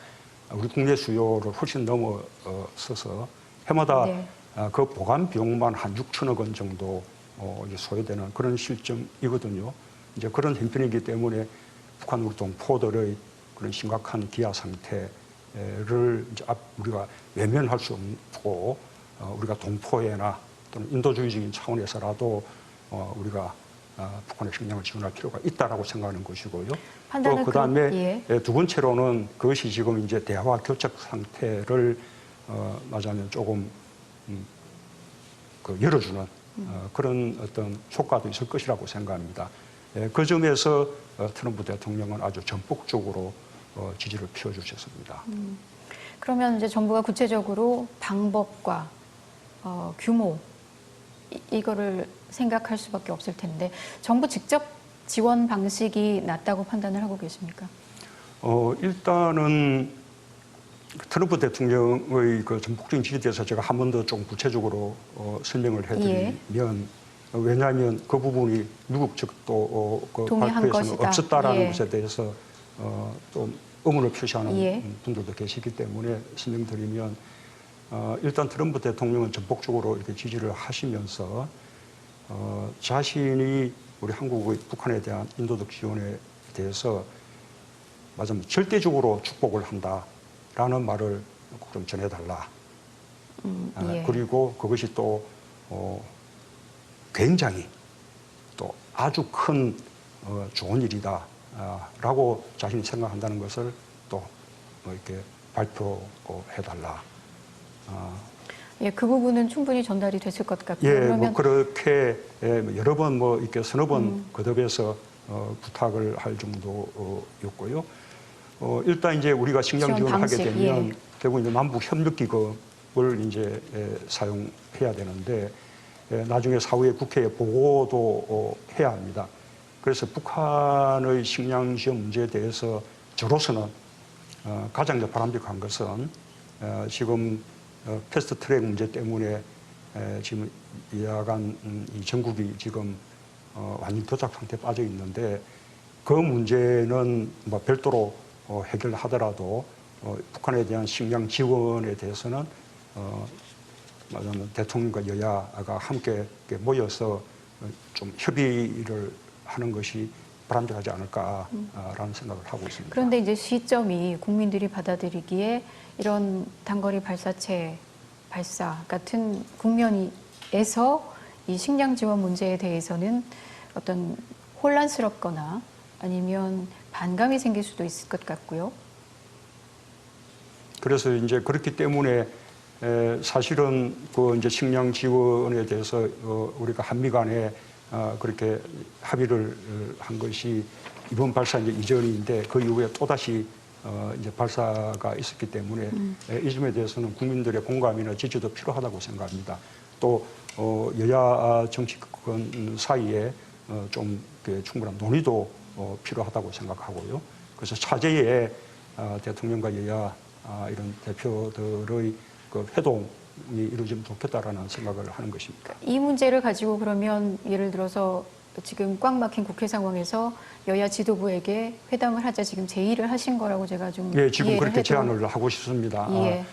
우리 국내 수요를 훨씬 넘어서서 해마다 그 보관 비용만 한 6천억 원 정도 소요되는 그런 실정이거든요. 이제 그런 형편이기 때문에 북한 우리 동포들의 그런 심각한 기아 상태를 이제 우리가 외면할 수 없고 우리가 동포회나 또는 인도주의적인 차원에서라도 우리가 북한의 식량을 지원할 필요가 있다라고 생각하는 것이고요. 또 그다음에 두 번째로는 그것이 지금 이제 대화 교착 상태를 말하자면 조금 열어주는 그런 어떤 효과도 있을 것이라고 생각합니다. 그 점에서 트럼프 대통령은 아주 전폭적으로 지지를 피워주셨습니다. 그러면 이제 정부가 구체적으로 방법과 규모 이거를 생각할 수밖에 없을 텐데 정부 직접 지원 방식이 낫다고 판단을 하고 계십니까? 일단은 트럼프 대통령의 그 전폭적인 지지에 대해서 제가 한 번 더 좀 구체적으로 설명을 해드리면 왜냐하면 그 부분이 미국 측도 그 발표에서는 없었다라는 것에 대해서 좀 의문을 표시하는 분들도 계시기 때문에 설명드리면 일단 트럼프 대통령은 전폭적으로 이렇게 지지를 하시면서 자신이 우리 한국의 북한에 대한 인도적 지원에 대해서 맞으면 절대적으로 축복을 한다라는 말을 좀 전해달라. 그리고 그것이 또 굉장히 또 아주 큰 좋은 일이다라고 자신이 생각한다는 것을 또 이렇게 발표해달라. 예, 그 부분은 충분히 전달이 됐을 것 같고요. 예, 그러면 뭐 그렇게 여러 번 뭐 이렇게 서너 번 거듭해서 부탁을 할 정도였고요. 일단 이제 우리가 식량 지원을 하게 되면 결국 이제 남북 협력 기금을 이제 사용해야 되는데 나중에 사후에 국회에 보고도 해야 합니다. 그래서 북한의 식량 지원 문제에 대해서 저로서는 가장 바람직한 것은 지금 패스트 트랙 문제 때문에 지금 야간 이 전국이 지금 완전 도착 상태에 빠져 있는데 그 문제는 뭐 별도로 해결하더라도 북한에 대한 식량 지원에 대해서는 말하자면 대통령과 여야가 함께 모여서 좀 협의를 하는 것이 바람직하지 않을까라는 생각을 하고 있습니다. 그런데 이제 시점이 국민들이 받아들이기에 이런 단거리 발사체 발사 같은 국면에서 이 식량 지원 문제에 대해서는 어떤 혼란스럽거나 아니면 반감이 생길 수도 있을 것 같고요. 그래서 이제 그렇기 때문에 사실은 그 이제 식량 지원에 대해서 우리가 한미 간에 그렇게 합의를 한 것이 이번 발사 이제 이전인데 그 이후에 또 다시 이제 발사가 있었기 때문에 이 점에 대해서는 국민들의 공감이나 지지도 필요하다고 생각합니다. 또 여야 정치권 사이에 좀 충분한 논의도 필요하다고 생각하고요. 그래서 차제에 대통령과 여야 이런 대표들의 그 회동이 이루어지면 좋겠다라는 생각을 하는 것입니다. 이 문제를 가지고 그러면 예를 들어서 지금 꽉 막힌 국회 상황에서 여야 지도부에게 회담을 하자 지금 제의를 하신 거라고 제가 좀 예, 지금 이해를 그렇게 해도. 제안을 하고 싶습니다. 예.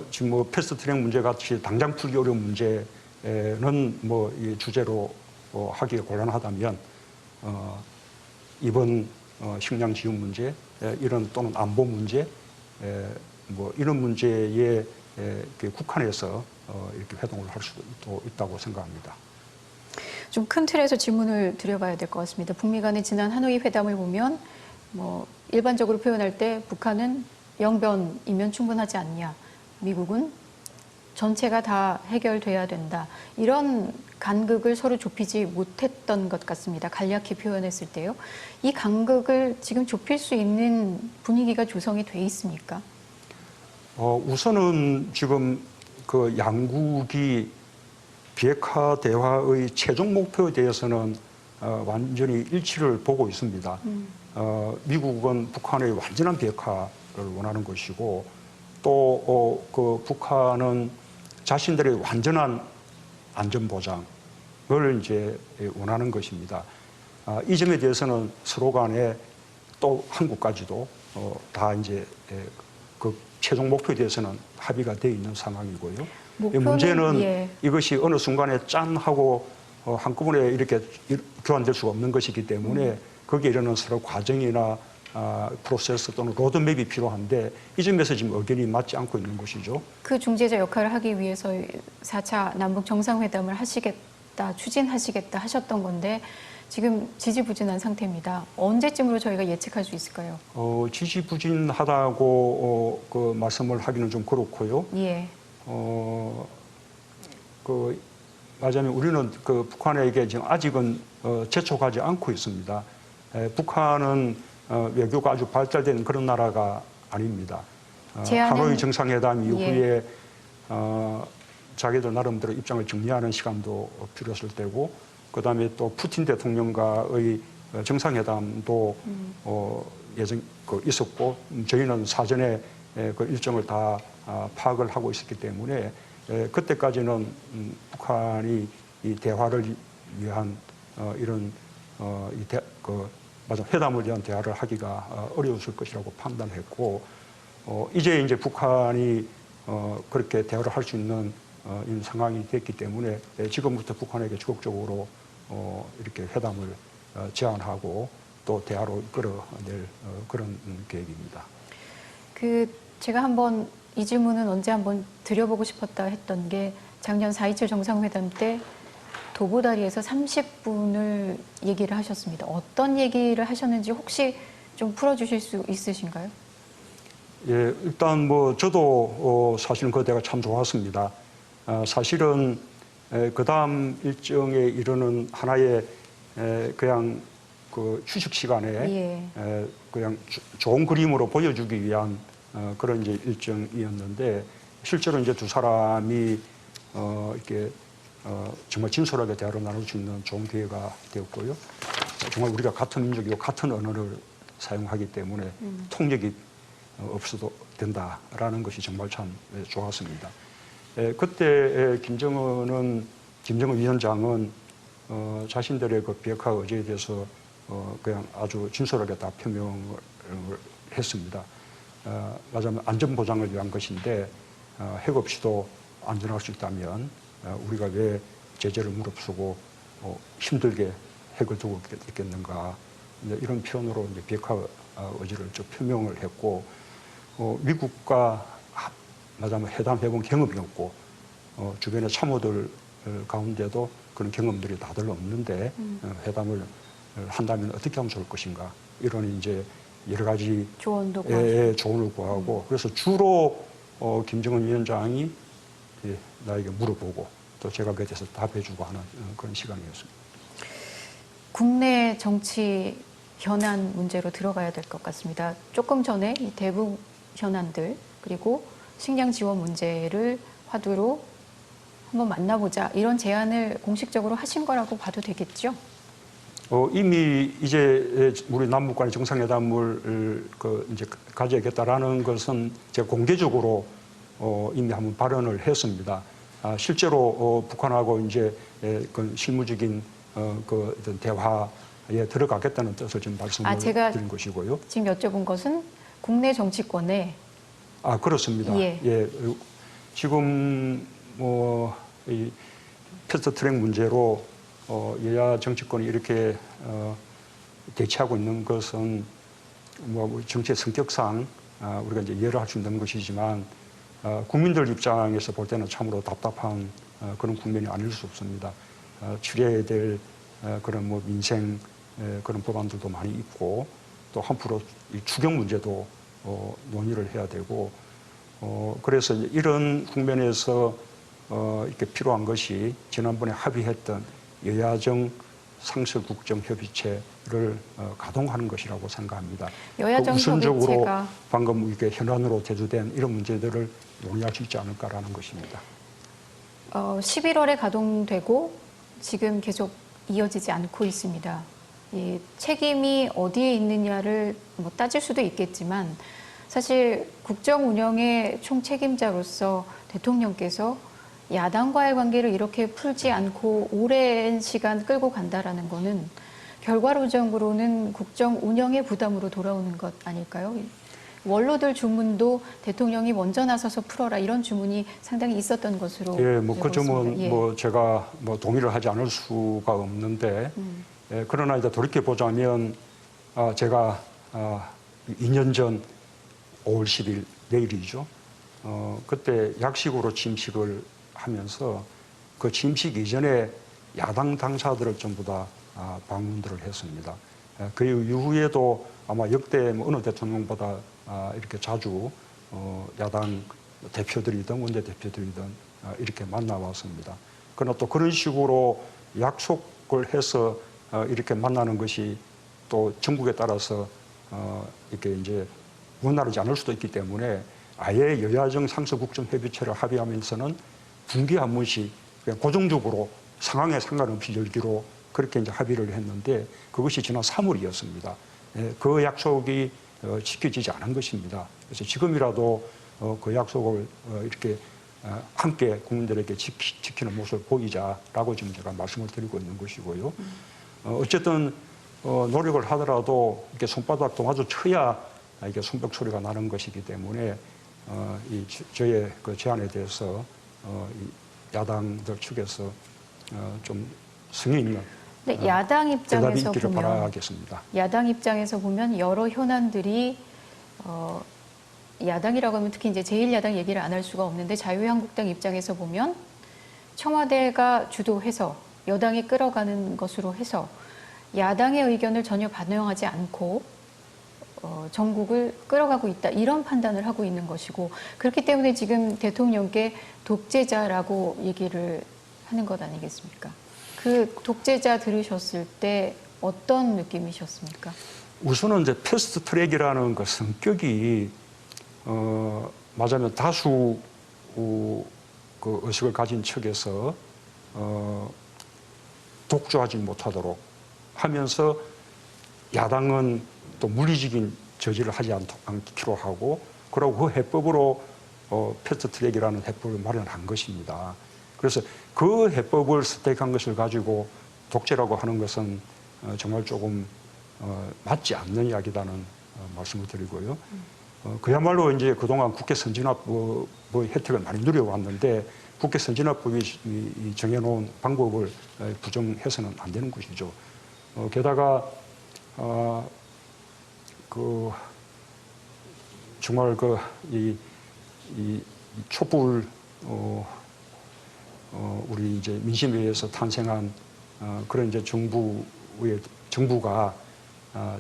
지금 뭐 패스트트랙 문제 같이 당장 풀기 어려운 문제는 뭐 이 주제로 하기가 곤란하다면 이번 식량 지원 문제 이런 또는 안보 문제 뭐 이런 문제에 국한해서 이렇게 회동을 할 수도 있다고 생각합니다. 좀 큰 틀에서 질문을 드려봐야 될 것 같습니다. 북미 간의 지난 하노이 회담을 보면 뭐 일반적으로 표현할 때 북한은 영변이면 충분하지 않냐, 미국은 전체가 다 해결돼야 된다. 이런 간극을 서로 좁히지 못했던 것 같습니다. 간략히 표현했을 때요. 이 간극을 지금 좁힐 수 있는 분위기가 조성이 돼 있습니까? 우선은 지금 그 양국이 비핵화 대화의 최종 목표에 대해서는 완전히 일치를 보고 있습니다. 미국은 북한의 완전한 비핵화를 원하는 것이고 또 그 북한은 자신들의 완전한 안전 보장을 이제 원하는 것입니다. 이 점에 대해서는 서로 간에 또 한국까지도 다 이제 그 최종 목표에 대해서는 합의가 되어 있는 상황이고요. 문제는 예. 이것이 어느 순간에 짠 하고 한꺼번에 이렇게 교환될 수가 없는 것이기 때문에 거기에 이르는 서로 과정이나 프로세스 또는 로드맵이 필요한데 이 점에서 지금 의견이 맞지 않고 있는 것이죠. 그 중재자 역할을 하기 위해서 4차 남북 정상회담을 하시겠다, 추진하시겠다 하셨던 건데 지금 지지부진한 상태입니다. 언제쯤으로 저희가 예측할 수 있을까요? 지지부진하다고 그 말씀을 하기는 좀 그렇고요. 예. 말하자면 우리는 그 북한에게 지금 아직은 재촉하지 않고 있습니다. 북한은 외교가 아주 발달된 그런 나라가 아닙니다. 하노이 정상회담 이후에 자기들 나름대로 입장을 정리하는 시간도 필요했을 때고, 그다음에 또 푸틴 대통령과의 정상회담도 예정 있었고, 저희는 사전에 그 일정을 다 파악을 하고 있었기 때문에 그때까지는 북한이 이 대화를 위한 이런 회담을 위한 대화를 하기가 어려웠을 것이라고 판단했고, 이제 북한이 그렇게 대화를 할 수 있는 이런 상황이 됐기 때문에 지금부터 북한에게 적극적으로 이렇게 회담을 제안하고 또 대화로 끌어낼 그런 계획입니다. 제가 한번 이 질문은 언제 한번 드려보고 싶었다 했던 게 작년 4.27 정상회담 때 도보다리에서 30분을 얘기를 하셨습니다. 어떤 얘기를 하셨는지 혹시 좀 풀어주실 수 있으신가요? 예, 일단 뭐 저도 사실은 그 대화가 참 좋았습니다. 사실은 그 다음 일정에 이르는 하나의 그냥 그 휴식 시간에 그냥 좋은 그림으로 보여주기 위한 그런 이제 일정이었는데, 실제로 이제 두 사람이 이렇게 정말 진솔하게 대화를 나눌 수 있는 좋은 기회가 되었고요. 정말 우리가 같은 민족이고 같은 언어를 사용하기 때문에 통역이 없어도 된다라는 것이 정말 참 좋았습니다. 그때 김정은 위원장은 자신들의 그 비핵화 의지에 대해서 그냥 아주 진솔하게 다 표명을 했습니다. 말하자면 안전 보장을 위한 것인데 핵 없이도 안전할 수 있다면 우리가 왜 제재를 무릅쓰고 힘들게 핵을 두고 있겠는가, 이런 표현으로 이제 비핵화 의지를 좀 표명을 했고, 미국과 말하자면 회담 해본 경험이 없고 주변의 참모들 가운데도 그런 경험들이 다들 없는데 회담을 한다면 어떻게 하면 좋을 것인가, 이런 이제 여러 가지 조언을 구하고, 그래서 주로 김정은 위원장이 나에게 물어보고 또 제가 그에 대해서 답해주고 하는 그런 시간이었습니다. 국내 정치 현안 문제로 들어가야 될 것 같습니다. 조금 전에 이 대북 현안들 그리고 식량 지원 문제를 화두로 한번 만나보자, 이런 제안을 공식적으로 하신 거라고 봐도 되겠죠? 이미 이제 우리 남북 간의 정상회담을 이제 가져야겠다라는 것은 제가 공개적으로 이미 한번 발언을 했습니다. 실제로 북한하고 이제 그 실무적인 그 어떤 대화에 들어가겠다는 뜻을 지금 말씀을 제가 드린 것이고요. 지금 여쭤본 것은 국내 정치권에 그렇습니다. 예. 지금 이 패스트트랙 문제로 여야 정치권이 이렇게 대치하고 있는 것은 정치의 성격상 우리가 이제 이해를 할 수 있는 것이지만 국민들 입장에서 볼 때는 참으로 답답한 그런 국면이 아닐 수 없습니다. 추려야 될 그런 민생 그런 법안들도 많이 있고 또 한풀로 이 추경 문제도 논의를 해야 되고 그래서 이런 국면에서 이렇게 필요한 것이 지난번에 합의했던 여야정 상설국정협의체를 가동하는 것이라고 생각합니다. 여야정 우선적으로 협의체가 방금 이렇게 현안으로 대두된 이런 문제들을 논의할 수 있지 않을까라는 것입니다. 11월에 가동되고 지금 계속 이어지지 않고 있습니다. 이 책임이 어디에 있느냐를 따질 수도 있겠지만 사실 국정 운영의 총책임자로서 대통령께서 야당과의 관계를 이렇게 풀지 않고 오랜 시간 끌고 간다라는 거는 결과론적으로는 국정 운영의 부담으로 돌아오는 것 아닐까요? 원로들 주문도 대통령이 먼저 나서서 풀어라 이런 주문이 상당히 있었던 것으로 그 점은 제가 동의를 하지 않을 수가 없는데 그러나 이제 돌이켜 보자면 제가 2년 전 5월 10일 내일이죠. 그때 약식으로 취임식을 하면서 그 취임식 이전에 야당 당사들을 전부 다 방문들을 했습니다. 그 이후에도 아마 역대 어느 대통령보다 이렇게 자주 야당 대표들이든 원내대표들이든 이렇게 만나왔습니다. 그러나 또 그런 식으로 약속을 해서 이렇게 만나는 것이 또 정국에 따라서 이렇게 이제 원활하지 않을 수도 있기 때문에 아예 여야정 상설국정협의체를 합의하면서는 분기에 한 번씩 그냥 고정적으로 상황에 상관없이 열기로 그렇게 이제 합의를 했는데 그것이 지난 3월이었습니다. 그 약속이 지켜지지 않은 것입니다. 그래서 지금이라도 그 약속을 이렇게 함께 국민들에게 지키는 모습을 보이자라고 지금 제가 말씀을 드리고 있는 것이고요. 어쨌든 노력을 하더라도 이렇게 손바닥도 마주 쳐야 이게 손뼉 소리가 나는 것이기 때문에 저의 그 제안에 대해서 야당들 측에서 좀 성의 있는 야당 입장에서 대답이 있기를 보면 바라겠습니다. 야당 입장에서 보면 여러 현안들이 야당이라고 하면 특히 이제 제1야당 얘기를 안 할 수가 없는데 자유한국당 입장에서 보면 청와대가 주도해서 여당이 끌어가는 것으로 해서 야당의 의견을 전혀 반영하지 않고 전국을 끌어가고 있다 이런 판단을 하고 있는 것이고 그렇기 때문에 지금 대통령께 독재자라고 얘기를 하는 것 아니겠습니까? 그 독재자 들으셨을 때 어떤 느낌이셨습니까? 우선은 이제 패스트 트랙이라는 그 성격이 말하자면 다수 그 의식을 가진 측에서 독주하지 못하도록 하면서 야당은 또 물리적인 저지를 하지 않기로 하고 그리고 그 해법으로 패스트 트랙이라는 해법을 마련한 것입니다. 그래서 그 해법을 선택한 것을 가지고 독재라고 하는 것은 정말 조금 맞지 않는 이야기라는 말씀을 드리고요. 그야말로 이제 그동안 국회 선진화법의 혜택을 많이 누려왔는데 국회 선진화법이 정해놓은 방법을 부정해서는 안 되는 것이죠. 게다가 정말 이 촛불 우리 이제 민심에 의해서 탄생한 그런 이제 정부가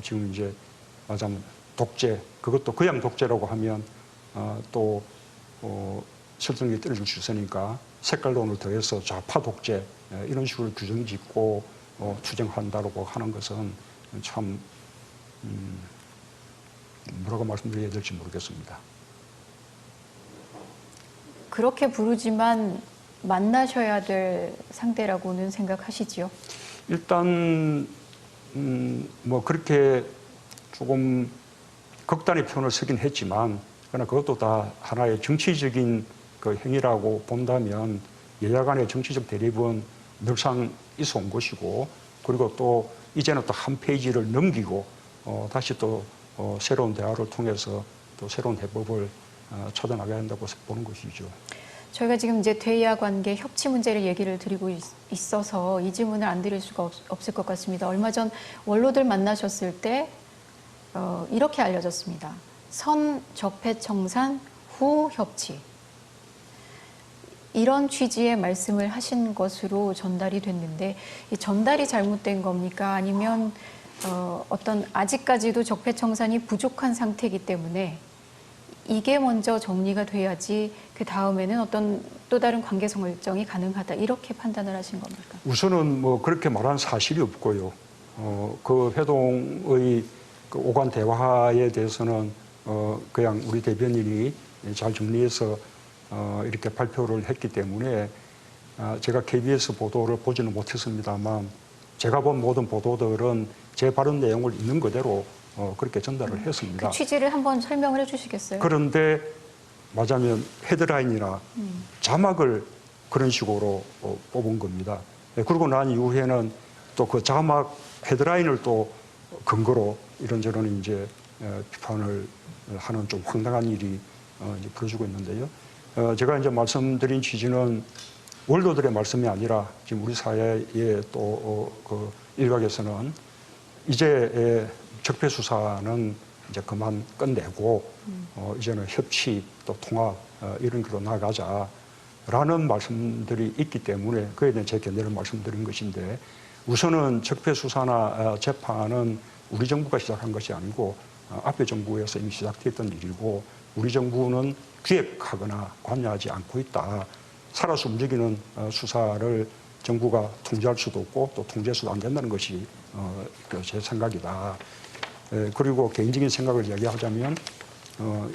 지금 이제 말하자면 독재, 그것도 그냥 독재라고 하면 또 설득력이 떨어질 수 있으니까 색깔론을 더해서 좌파 독재 이런 식으로 규정 짓고 추정한다고 하는 것은 참 뭐라고 말씀드려야 될지 모르겠습니다. 그렇게 부르지만 만나셔야 될 상대라고는 생각하시지요? 일단 뭐 그렇게 조금 극단의 표현을 쓰긴 했지만 그러나 그것도 다 하나의 정치적인 그 행위라고 본다면 여야 간의 정치적 대립은 늘상 있어 온 것이고 그리고 또 이제는 또 한 페이지를 넘기고 다시 또 새로운 대화를 통해서 또 새로운 해법을 찾아나가야 한다고 보는 것이죠. 저희가 지금 이제 대야 관계 협치 문제를 얘기를 드리고 있어서 이 질문을 안 드릴 수가 없을 것 같습니다. 얼마 전 원로들 만나셨을 때 이렇게 알려졌습니다. 선 적폐 청산 후 협치. 이런 취지의 말씀을 하신 것으로 전달이 됐는데 이 전달이 잘못된 겁니까? 아니면 어떤 아직까지도 적폐 청산이 부족한 상태이기 때문에 이게 먼저 정리가 돼야지 그 다음에는 어떤 또 다른 관계성 결정이 가능하다 이렇게 판단을 하신 겁니까? 우선은 뭐 그렇게 말한 사실이 없고요. 그 회동의 그 오간 대화에 대해서는 그냥 우리 대변인이 잘 정리해서 이렇게 발표를 했기 때문에 제가 KBS 보도를 보지는 못했습니다만 제가 본 모든 보도들은 제 발언 내용을 있는 그대로 그렇게 전달을 했습니다. 그 취지를 한번 설명을 해주시겠어요? 그런데 맞으면 헤드라인이나 자막을 그런 식으로 뽑은 겁니다. 그러고 난 이후에는 또 그 자막 헤드라인을 또 근거로 이런저런 이제 비판을 하는 좀 황당한 일이 이제 벌어지고 있는데요. 제가 이제 말씀드린 취지는 원로들의 말씀이 아니라 지금 우리 사회의 또 그 일각에서는 이제 적폐 수사는 이제 그만 끝내고 이제는 협치 또 통합 이런 길로 나가자라는 말씀들이 있기 때문에 그에 대한 제 견해를 말씀드린 것인데 우선은 적폐 수사나 재판은 우리 정부가 시작한 것이 아니고 앞에 정부에서 이미 시작됐던 일이고 우리 정부는 기획하거나 관여하지 않고 있다. 살아서 움직이는 수사를 정부가 통제할 수도 없고 또 통제해서도 안 된다는 것이 제 생각이다. 그리고 개인적인 생각을 이야기하자면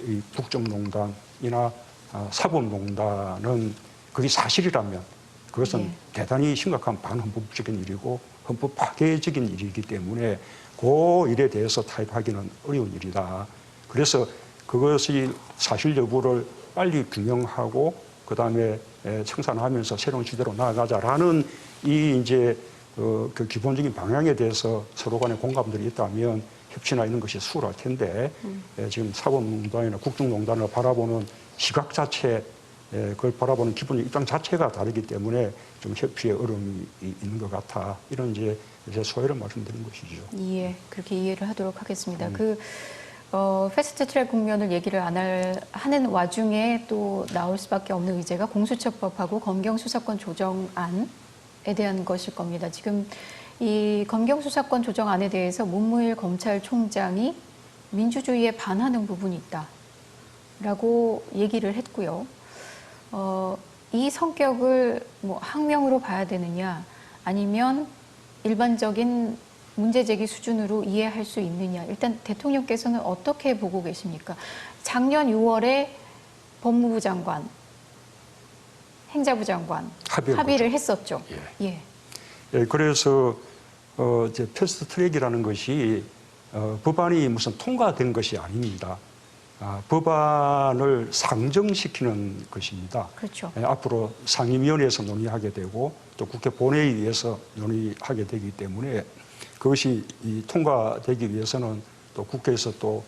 이 국정농단이나 사법농단은 그게 사실이라면 그것은 대단히 심각한 반헌법적인 일이고 헌법 파괴적인 일이기 때문에 그 일에 대해서 타협하기는 어려운 일이다. 그래서 그것이 사실 여부를 빨리 규명하고 그다음에 청산하면서 새로운 시대로 나아가자라는 이 이제 그 기본적인 방향에 대해서 서로 간에 공감들이 있다면 협치나 이런 것이 수월할 텐데 지금 사법농단이나 국정농단을 바라보는 시각 자체 그걸 바라보는 기본 입장 자체가 다르기 때문에 좀 협치에 어려움이 있는 것 같아 이런 이제 제 소회를 말씀드린 것이죠. 예, 그렇게 이해를 하도록 하겠습니다. 패스트트랙 국면을 얘기를 하는 와중에 또 나올 수밖에 없는 의제가 공수처법하고 검경수사권 조정안에 대한 것일 겁니다. 지금 이 검경수사권 조정안에 대해서 문무일 검찰총장이 민주주의에 반하는 부분이 있다라고 얘기를 했고요. 이 성격을 뭐 항명으로 봐야 되느냐 아니면 일반적인 문제제기 수준으로 이해할 수 있느냐. 일단 대통령께서는 어떻게 보고 계십니까? 작년 6월에 법무부 장관, 행자부 장관 합의를 했었죠. 예. 그래서 이제 패스트트랙이라는 것이 법안이 무슨 통과된 것이 아닙니다. 법안을 상정시키는 것입니다. 그렇죠. 앞으로 상임위원회에서 논의하게 되고 또 국회 본회의에서 논의하게 되기 때문에 그것이 통과되기 위해서는 또 국회에서 또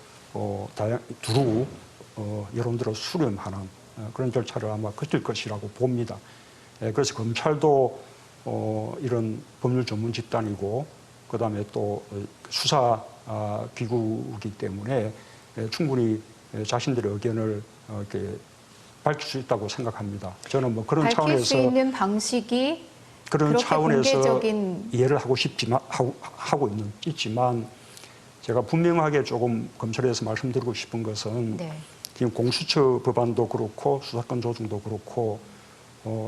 두루 여론들을 수렴하는 그런 절차를 아마 거칠 것이라고 봅니다. 그래서 검찰도 이런 법률 전문 집단이고 그다음에 또 수사 기구이기 때문에 충분히 자신들의 의견을 이렇게 밝힐 수 있다고 생각합니다. 저는 뭐 그런 차원에서 밝힐 수 있는 방식이 그런 차원에서 공개적인 이해를 하고 있지만 제가 분명하게 조금 검찰에서 말씀드리고 싶은 것은 지금 공수처 법안도 그렇고 수사권 조정도 그렇고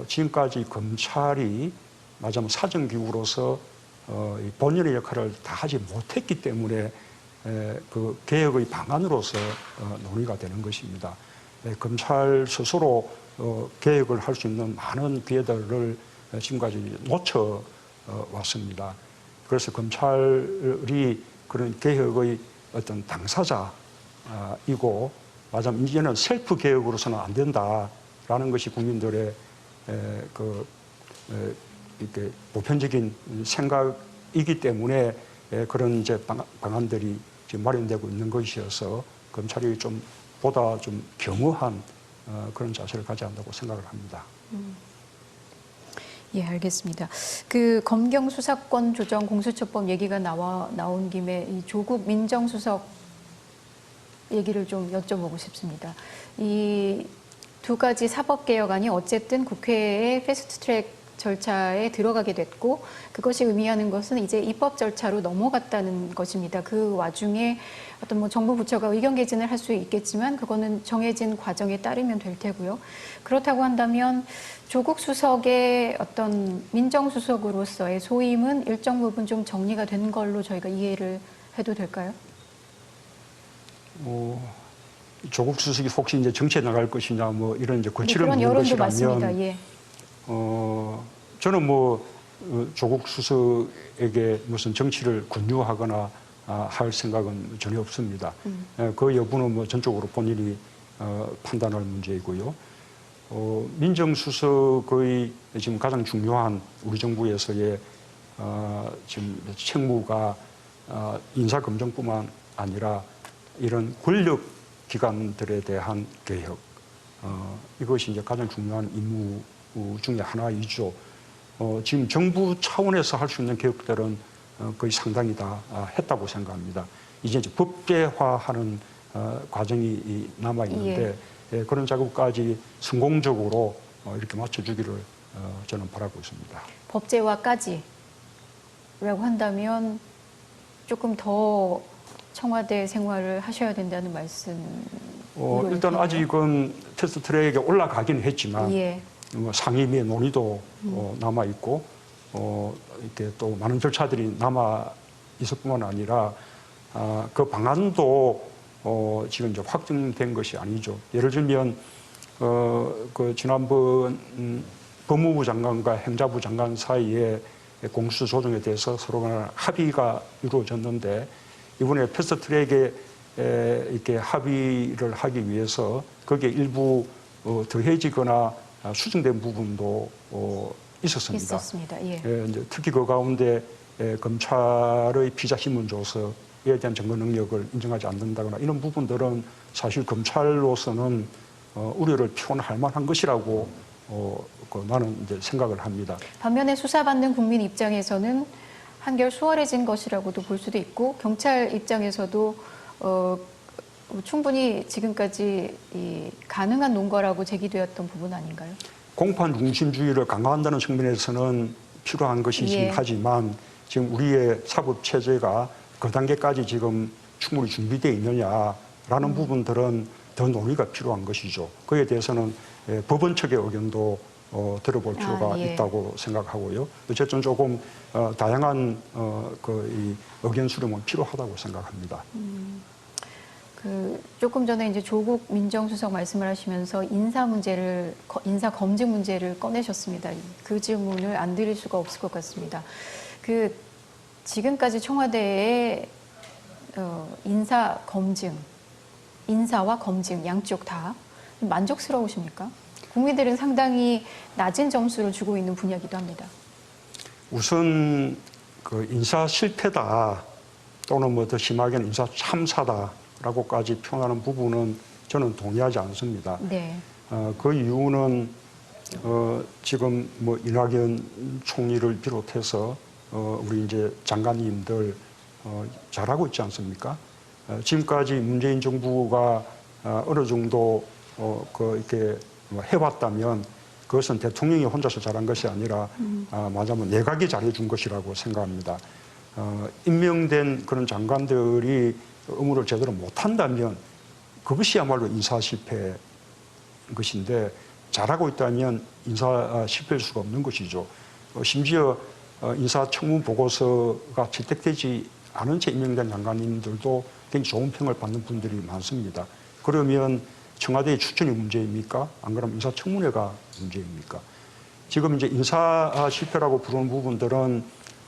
지금까지 검찰이 맞으면 사정기구로서 본연의 역할을 다 하지 못했기 때문에 그 개혁의 방안으로서 논의가 되는 것입니다. 검찰 스스로 개혁을 할 수 있는 많은 기회들을 지금까지 놓쳐 왔습니다. 그래서 검찰이 그런 개혁의 어떤 당사자이고 맞으면 이제는 셀프 개혁으로서는 안 된다라는 것이 국민들의 이렇게 보편적인 생각이 이기 때문에 그런 이제 방안들이 지금 마련되고 있는 것이어서 검찰이 좀 보다 좀 겸허한 그런 자세를 가져야 한다고 생각을 합니다. 예, 알겠습니다. 그 검경 수사권 조정 공수처법 얘기가 나온 김에 이 조국 민정수석 얘기를 좀 여쭤보고 싶습니다. 이 두 가지 사법개혁안이 어쨌든 국회의 패스트트랙 절차에 들어가게 됐고 그것이 의미하는 것은 이제 입법 절차로 넘어갔다는 것입니다. 그 와중에 어떤 뭐 정부 부처가 의견 개진을 할 수 있겠지만 그거는 정해진 과정에 따르면 될 테고요. 그렇다고 한다면 조국 수석의 어떤 민정수석으로서의 소임은 일정 부분 좀 정리가 된 걸로 저희가 이해를 해도 될까요? 조국 수석이 혹시 이제 정치에 나갈 것이냐 뭐 이런 이제 거칠은 그런 묻는 여론도 것이라면 많습니다. 예. 저는 뭐 조국 수석에게 무슨 정치를 권유하거나 할 생각은 전혀 없습니다. 그 여부는 뭐 전적으로 본인이 판단할 문제이고요. 민정수석의 지금 가장 중요한 우리 정부에서의 지금 책무가 인사검증뿐만 아니라 이런 권력 기관들에 대한 개혁, 이것이 이제 가장 중요한 임무 중에 하나이죠. 지금 정부 차원에서 할 수 있는 개혁들은 거의 상당히 다 했다고 생각합니다. 이제 법제화하는 과정이 남아 있는데 그런 작업까지 성공적으로 이렇게 맞춰주기를 저는 바라고 있습니다. 법제화까지라고 한다면 조금 더 청와대 생활을 하셔야 된다는 말씀. 일단 아직은 테스트 트랙에 올라가긴 했지만 예. 상임위의 논의도 남아 있고 이렇게 또 많은 절차들이 남아 있을 뿐만 아니라 그 방안도 지금 이제 확정된 것이 아니죠. 예를 들면 그 지난번 법무부 장관과 행자부 장관 사이에 공수 조정에 대해서 서로 간 합의가 이루어졌는데 이번에 패스트트랙에 이렇게 합의를 하기 위해서 거기에 일부 더해지거나 수정된 부분도 있었습니다. 예. 이제 특히 그 가운데 검찰의 피자 신문 조서에 대한 증거 능력을 인정하지 않는다거나 이런 부분들은 사실 검찰로서는 우려를 표현할 만한 것이라고 나는 이제 생각을 합니다. 반면에 수사받는 국민 입장에서는 한결 수월해진 것이라고도 볼 수도 있고 경찰 입장에서도 충분히 지금까지 가능한 논거라고 제기되었던 부분 아닌가요? 공판 중심주의를 강화한다는 측면에서는 필요한 것이긴 하지만 지금 우리의 사법 체제가 그 단계까지 지금 충분히 준비되어 있느냐라는 부분들은 더 논의가 필요한 것이죠. 그에 대해서는 법원 측의 의견도 들어볼 필요가 있다고 생각하고요. 어쨌든 조금 다양한 이 의견 수렴은 필요하다고 생각합니다. 조금 전에 이제 조국 민정수석 말씀을 하시면서 인사 검증 문제를 꺼내셨습니다. 그 질문을 안 드릴 수가 없을 것 같습니다. 지금까지 청와대의 인사와 검증 양쪽 다 만족스러우십니까? 국민들은 상당히 낮은 점수를 주고 있는 분야이기도 합니다. 우선 그 인사 실패다 또는 뭐 더 심하게는 인사 참사다라고까지 표현하는 부분은 저는 동의하지 않습니다. 네. 그 이유는 지금 뭐 이낙연 총리를 비롯해서 우리 이제 장관님들 잘하고 있지 않습니까? 지금까지 문재인 정부가 어느 정도 이렇게 해왔다면 그것은 대통령이 혼자서 잘한 것이 아니라 말하자면 내각이 잘해준 것이라고 생각합니다. 임명된 그런 장관들이 업무를 제대로 못한다면 그것이야말로 인사 실패인 것인데 잘하고 있다면 인사 실패일 수가 없는 것이죠. 심지어 인사청문 보고서가 채택되지 않은 채 임명된 장관님들도 굉장히 좋은 평을 받는 분들이 많습니다. 그러면 청와대의 추천이 문제입니까? 안 그러면 인사청문회가 문제입니까? 지금 이제 인사 실패라고 부르는 부분들은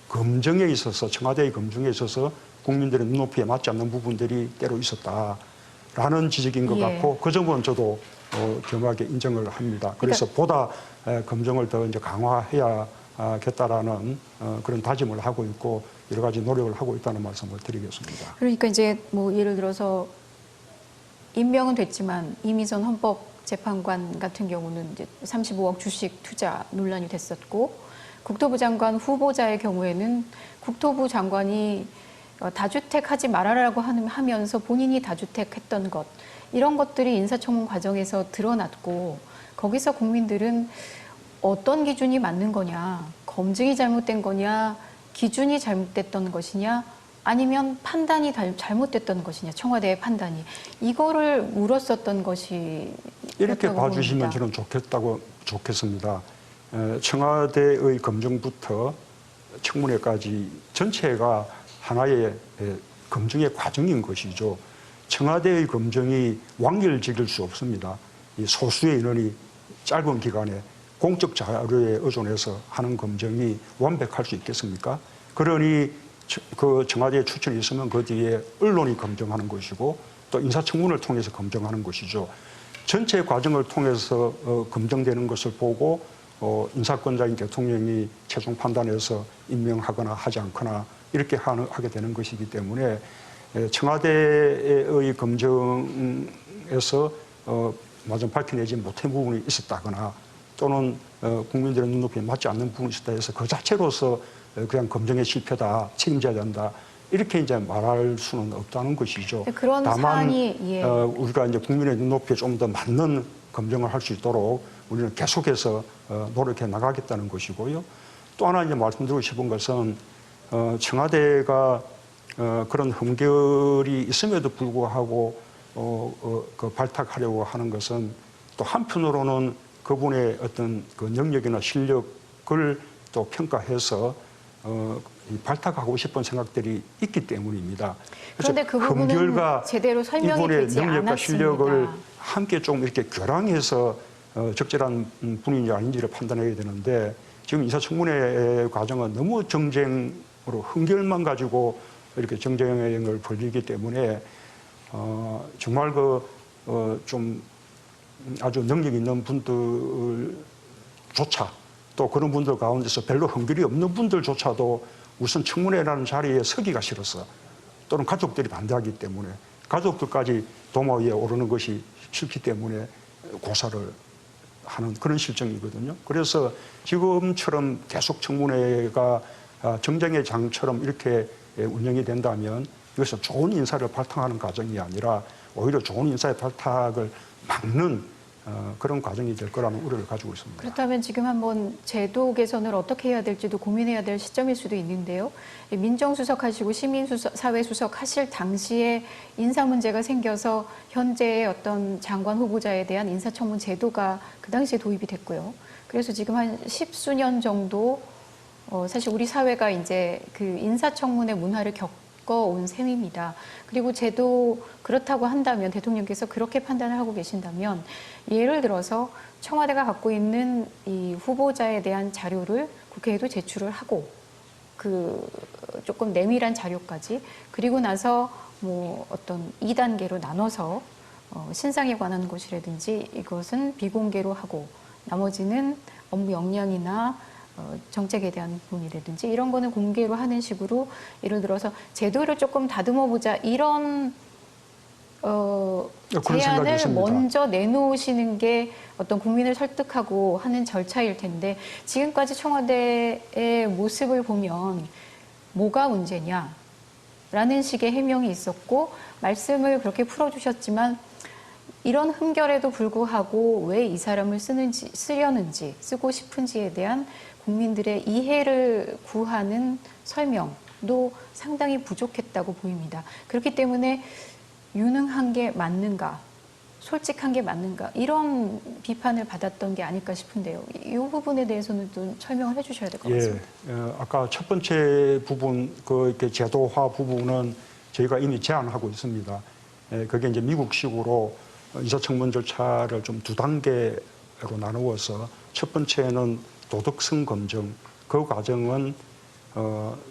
검증에 있어서 청와대의 검증에 있어서 국민들의 눈높이에 맞지 않는 부분들이 때로 있었다라는 지적인 것 같고 그 점은 저도 겸하게 인정을 합니다. 그래서 보다 검증을 더 이제 강화해야 하겠다라는 그런 다짐을 하고 있고 여러 가지 노력을 하고 있다는 말씀을 드리겠습니다. 그러니까 이제 뭐 예를 들어서 임명은 됐지만 이미선 헌법재판관 같은 경우는 이제 35억 주식 투자 논란이 됐었고, 국토부 장관 후보자의 경우에는 국토부 장관이 다주택 하지 말아라고 하면서 본인이 다주택 했던 것, 이런 것들이 인사청문 과정에서 드러났고, 거기서 국민들은 어떤 기준이 맞는 거냐, 검증이 잘못된 거냐, 기준이 잘못됐던 것이냐, 아니면 판단이 잘못됐던 것이냐, 청와대의 판단이, 이거를 물었었던 것이 이렇게 봐주시면 저는 좋겠습니다. 청와대의 검증부터 청문회까지 전체가 하나의 검증의 과정인 것이죠. 청와대의 검증이 완결지을 수 없습니다. 이 소수의 인원이 짧은 기간에 공적 자료에 의존해서 하는 검증이 완벽할 수 있겠습니까? 그러니 그 청와대에 추천이 있으면 그 뒤에 언론이 검증하는 것이고 또 인사청문을 통해서 검증하는 것이죠. 전체 과정을 통해서 검증되는 것을 보고 인사권자인 대통령이 최종 판단해서 임명하거나 하지 않거나 이렇게 하게 되는 것이기 때문에 청와대의 검증에서 마저 밝혀내지 못한 부분이 있었다거나 또는 국민들의 눈높이에 맞지 않는 부분이 있었다 해서 그 자체로서 그냥 검증의 실패다, 책임져야 된다, 이렇게 이제 말할 수는 없다는 것이죠. 그런 다만 사안이 우리가 이제 국민의 눈높이에 좀 더 맞는 검증을 할 수 있도록 우리는 계속해서 노력해 나가겠다는 것이고요. 또 하나 이제 말씀드리고 싶은 것은 청와대가 그런 흠결이 있음에도 불구하고 그 발탁하려고 하는 것은 또 한편으로는 그분의 어떤 그 능력이나 실력을 또 평가해서 발탁하고 싶은 생각들이 있기 때문입니다. 그런데 그 부분은 제대로 설명이 이분의 되지 능력과 않았습니다. 실력을 함께 좀 이렇게 교량해서 적절한 분인지 아닌지를 판단해야 되는데 지금 인사청문회 과정은 너무 정쟁으로 흠결만 가지고 이렇게 정쟁을 벌이기 때문에 정말 좀 아주 능력 있는 분들조차 또 그런 분들 가운데서 별로 흠결이 없는 분들조차도 우선 청문회라는 자리에 서기가 싫어서 또는 가족들이 반대하기 때문에 가족들까지 도마 위에 오르는 것이 싫기 때문에 고사를 하는 그런 실정이거든요. 그래서 지금처럼 계속 청문회가 정쟁의 장처럼 이렇게 운영이 된다면 이것은 좋은 인사를 발탁하는 과정이 아니라 오히려 좋은 인사의 발탁을 막는 그런 과정이 될 거라는 우려를 가지고 있습니다. 그렇다면 지금 한번 제도 개선을 어떻게 해야 될지도 고민해야 될 시점일 수도 있는데요. 민정수석 하시고 시민사회수석 하실 당시에 인사 문제가 생겨서 현재의 어떤 장관 후보자에 대한 인사청문 제도가 그 당시에 도입이 됐고요. 그래서 지금 한 10수년 정도 사실 우리 사회가 이제 그 인사청문회 문화를 겪어온 셈입니다. 그리고 제도 그렇다고 한다면 대통령께서 그렇게 판단을 하고 계신다면 예를 들어서 청와대가 갖고 있는 이 후보자에 대한 자료를 국회에도 제출을 하고 그 조금 내밀한 자료까지 그리고 나서 뭐 어떤 2단계로 나눠서 신상에 관한 것이라든지 이것은 비공개로 하고 나머지는 업무 역량이나 정책에 대한 부분이라든지 이런 거는 공개로 하는 식으로 예를 들어서 제도를 조금 다듬어 보자 이런 제안을 먼저 내놓으시는 게 어떤 국민을 설득하고 하는 절차일 텐데 지금까지 청와대의 모습을 보면 뭐가 문제냐라는 식의 해명이 있었고 말씀을 그렇게 풀어주셨지만 이런 흠결에도 불구하고 왜 이 사람을 쓰려는지 쓰고 싶은지에 대한 국민들의 이해를 구하는 설명도 상당히 부족했다고 보입니다. 그렇기 때문에 유능한 게 맞는가, 솔직한 게 맞는가 이런 비판을 받았던 게 아닐까 싶은데요. 이 부분에 대해서는 좀 설명을 해주셔야 될 것 같습니다. 아까 첫 번째 부분, 이렇게 제도화 부분은 저희가 이미 제안하고 있습니다. 그게 이제 미국식으로 인사청문 절차를 좀 2단계로 나누어서 첫 번째는 도덕성 검증, 그 과정은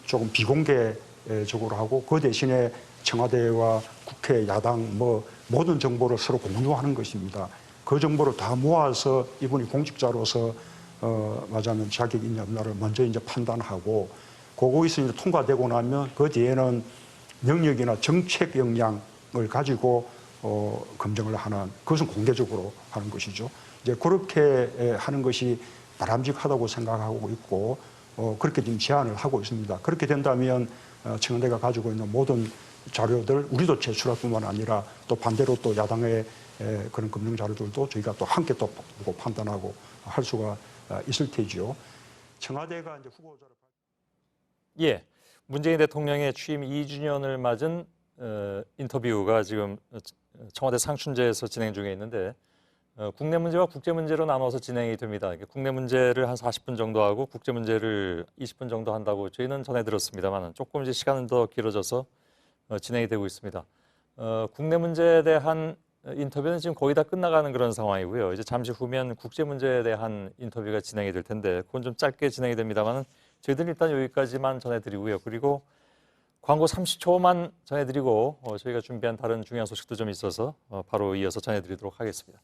조금 비공개적으로 하고 그 대신에 청와대와 국회, 야당 모든 정보를 서로 공유하는 것입니다. 그 정보를 다 모아서 이분이 공직자로서 말하자면 자격 있냐 없냐를 먼저 이제 판단하고 거기서 이제 통과되고 나면 그 뒤에는 능력이나 정책 역량을 가지고 검증을 하는 그것은 공개적으로 하는 것이죠. 이제 그렇게 하는 것이 바람직하다고 생각하고 있고 그렇게 지금 제안을 하고 있습니다. 그렇게 된다면 청와대가 가지고 있는 모든 자료들 우리도 제출할 뿐만 아니라 또 반대로 또 야당의 그런 검증 자료들도 저희가 또 함께 또 보고 판단하고 할 수가 있을 테지요. 청와대가 이제 후보자를 예, 문재인 대통령의 취임 2주년을 맞은 인터뷰가 지금 청와대 상춘제에서 진행 중에 있는데 국내 문제와 국제 문제로 나눠서 진행이 됩니다. 국내 문제를 한 40분 정도 하고 국제 문제를 20분 정도 한다고 저희는 전해 들었습니다만 조금 이제 시간은 더 길어져서 진행이 되고 있습니다. 국내 문제에 대한 인터뷰는 지금 거의 다 끝나가는 그런 상황이고요. 이제 잠시 후면 국제 문제에 대한 인터뷰가 진행이 될 텐데 그건 좀 짧게 진행이 됩니다만 저희들은 일단 여기까지만 전해드리고요. 그리고 광고 30초만 전해드리고 저희가 준비한 다른 중요한 소식도 좀 있어서 바로 이어서 전해드리도록 하겠습니다.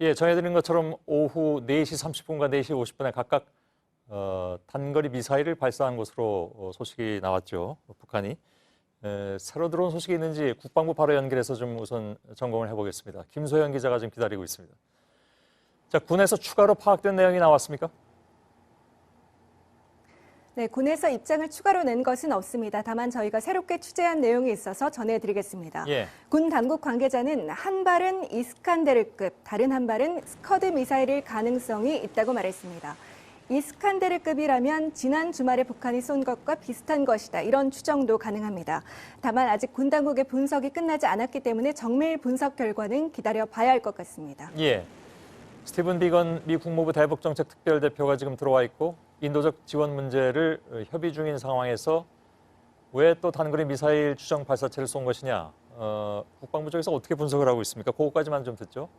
예, 전해드린 것처럼 오후 4시 30분과 4시 50분에 각각 단거리 미사일을 발사한 것으로 소식이 나왔죠. 북한이. 새로 들어온 소식이 있는지 국방부 바로 연결해서 좀 우선 점검을 해보겠습니다. 김소연 기자가 지금 기다리고 있습니다. 자, 군에서 추가로 파악된 내용이 나왔습니까? 네, 군에서 입장을 추가로 낸 것은 없습니다. 다만 저희가 새롭게 취재한 내용이 있어서 전해드리겠습니다. 예. 군 당국 관계자는 한 발은 이스칸데르급, 다른 한 발은 스커드 미사일일 가능성이 있다고 말했습니다. 이스칸데르급이라면 지난 주말에 북한이 쏜 것과 비슷한 것이다. 이런 추정도 가능합니다. 다만 아직 군 당국의 분석이 끝나지 않았기 때문에 정밀 분석 결과는 기다려봐야 할 것 같습니다. 예. 스티븐 비건 미 국무부 대북정책 특별대표가 지금 들어와 있고 인도적 지원 문제를 협의 중인 상황에서 왜 또 단거리 미사일 추정 발사체를 쏜 것이냐. 국방부 쪽에서 어떻게 분석을 하고 있습니까? 그것까지만 좀 듣죠.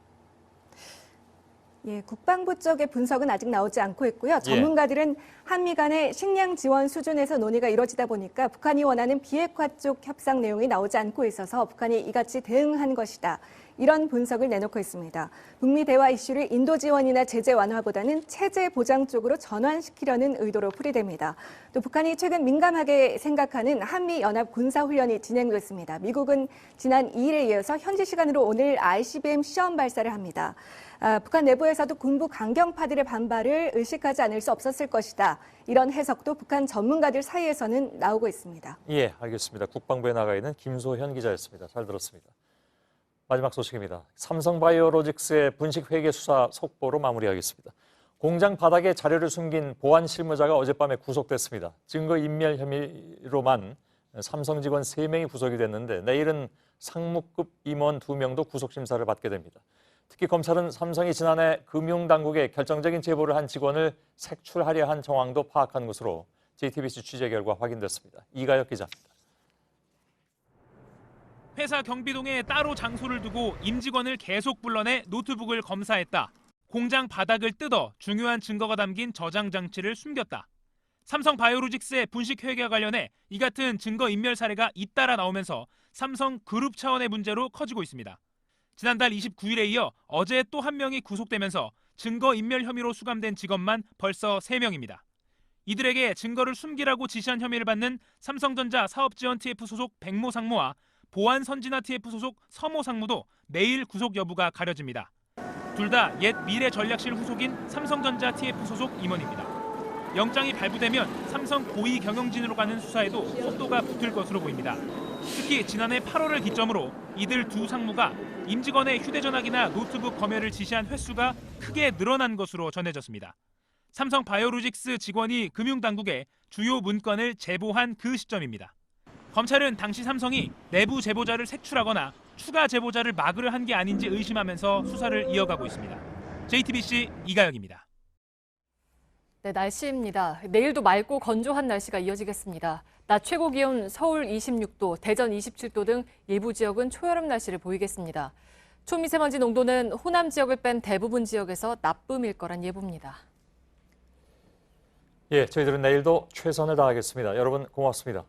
예, 국방부 쪽의 분석은 아직 나오지 않고 있고요. 전문가들은 한미 간의 식량 지원 수준에서 논의가 이루어지다 보니까 북한이 원하는 비핵화 쪽 협상 내용이 나오지 않고 있어서 북한이 이같이 대응한 것이다. 이런 분석을 내놓고 있습니다. 북미 대화 이슈를 인도 지원이나 제재 완화보다는 체제 보장 쪽으로 전환시키려는 의도로 풀이됩니다. 또 북한이 최근 민감하게 생각하는 한미 연합 군사훈련이 진행됐습니다. 미국은 지난 2일에 이어서 현지 시간으로 오늘 ICBM 시험 발사를 합니다. 북한 내부에서도 군부 강경파들의 반발을 의식하지 않을 수 없었을 것이다. 이런 해석도 북한 전문가들 사이에서는 나오고 있습니다. 예, 알겠습니다. 국방부에 나가 있는 김소현 기자였습니다. 잘 들었습니다. 마지막 소식입니다. 삼성바이오로직스의 분식회계 수사 속보로 마무리하겠습니다. 공장 바닥에 자료를 숨긴 보안 실무자가 어젯밤에 구속됐습니다. 증거인멸 혐의로만 삼성 직원 3명이 구속이 됐는데 내일은 상무급 임원 2명도 구속심사를 받게 됩니다. 특히 검찰은 삼성이 지난해 금융당국에 결정적인 제보를 한 직원을 색출하려 한 정황도 파악한 것으로 JTBC 취재 결과 확인됐습니다. 이가혁 기자입니다. 회사 경비동에 따로 장소를 두고 임직원을 계속 불러내 노트북을 검사했다. 공장 바닥을 뜯어 중요한 증거가 담긴 저장 장치를 숨겼다. 삼성 바이오로직스의 분식 회계와 관련해 이 같은 증거인멸 사례가 잇따라 나오면서 삼성 그룹 차원의 문제로 커지고 있습니다. 지난달 29일에 이어 어제 또 한 명이 구속되면서 증거인멸 혐의로 수감된 직원만 벌써 3명입니다. 이들에게 증거를 숨기라고 지시한 혐의를 받는 삼성전자 사업지원 TF 소속 백모 상무와 보안선진화 TF 소속 서모 상무도 내일 구속 여부가 가려집니다. 둘 다 옛 미래전략실 후속인 삼성전자 TF 소속 임원입니다. 영장이 발부되면 삼성 고위 경영진으로 가는 수사에도 속도가 붙을 것으로 보입니다. 특히 지난해 8월을 기점으로 이들 두 상무가 임직원의 휴대전화기나 노트북 검열을 지시한 횟수가 크게 늘어난 것으로 전해졌습니다. 삼성 바이오로직스 직원이 금융당국에 주요 문건을 제보한 그 시점입니다. 검찰은 당시 삼성이 내부 제보자를 색출하거나 추가 제보자를 막으려 한 게 아닌지 의심하면서 수사를 이어가고 있습니다. JTBC 이가혁입니다. 네, 날씨입니다. 내일도 맑고 건조한 날씨가 이어지겠습니다. 낮 최고 기온 서울 26도, 대전 27도 등 일부 지역은 초여름 날씨를 보이겠습니다. 초미세먼지 농도는 호남 지역을 뺀 대부분 지역에서 나쁨일 거란 예보입니다. 예, 저희들은 내일도 최선을 다하겠습니다. 여러분 고맙습니다.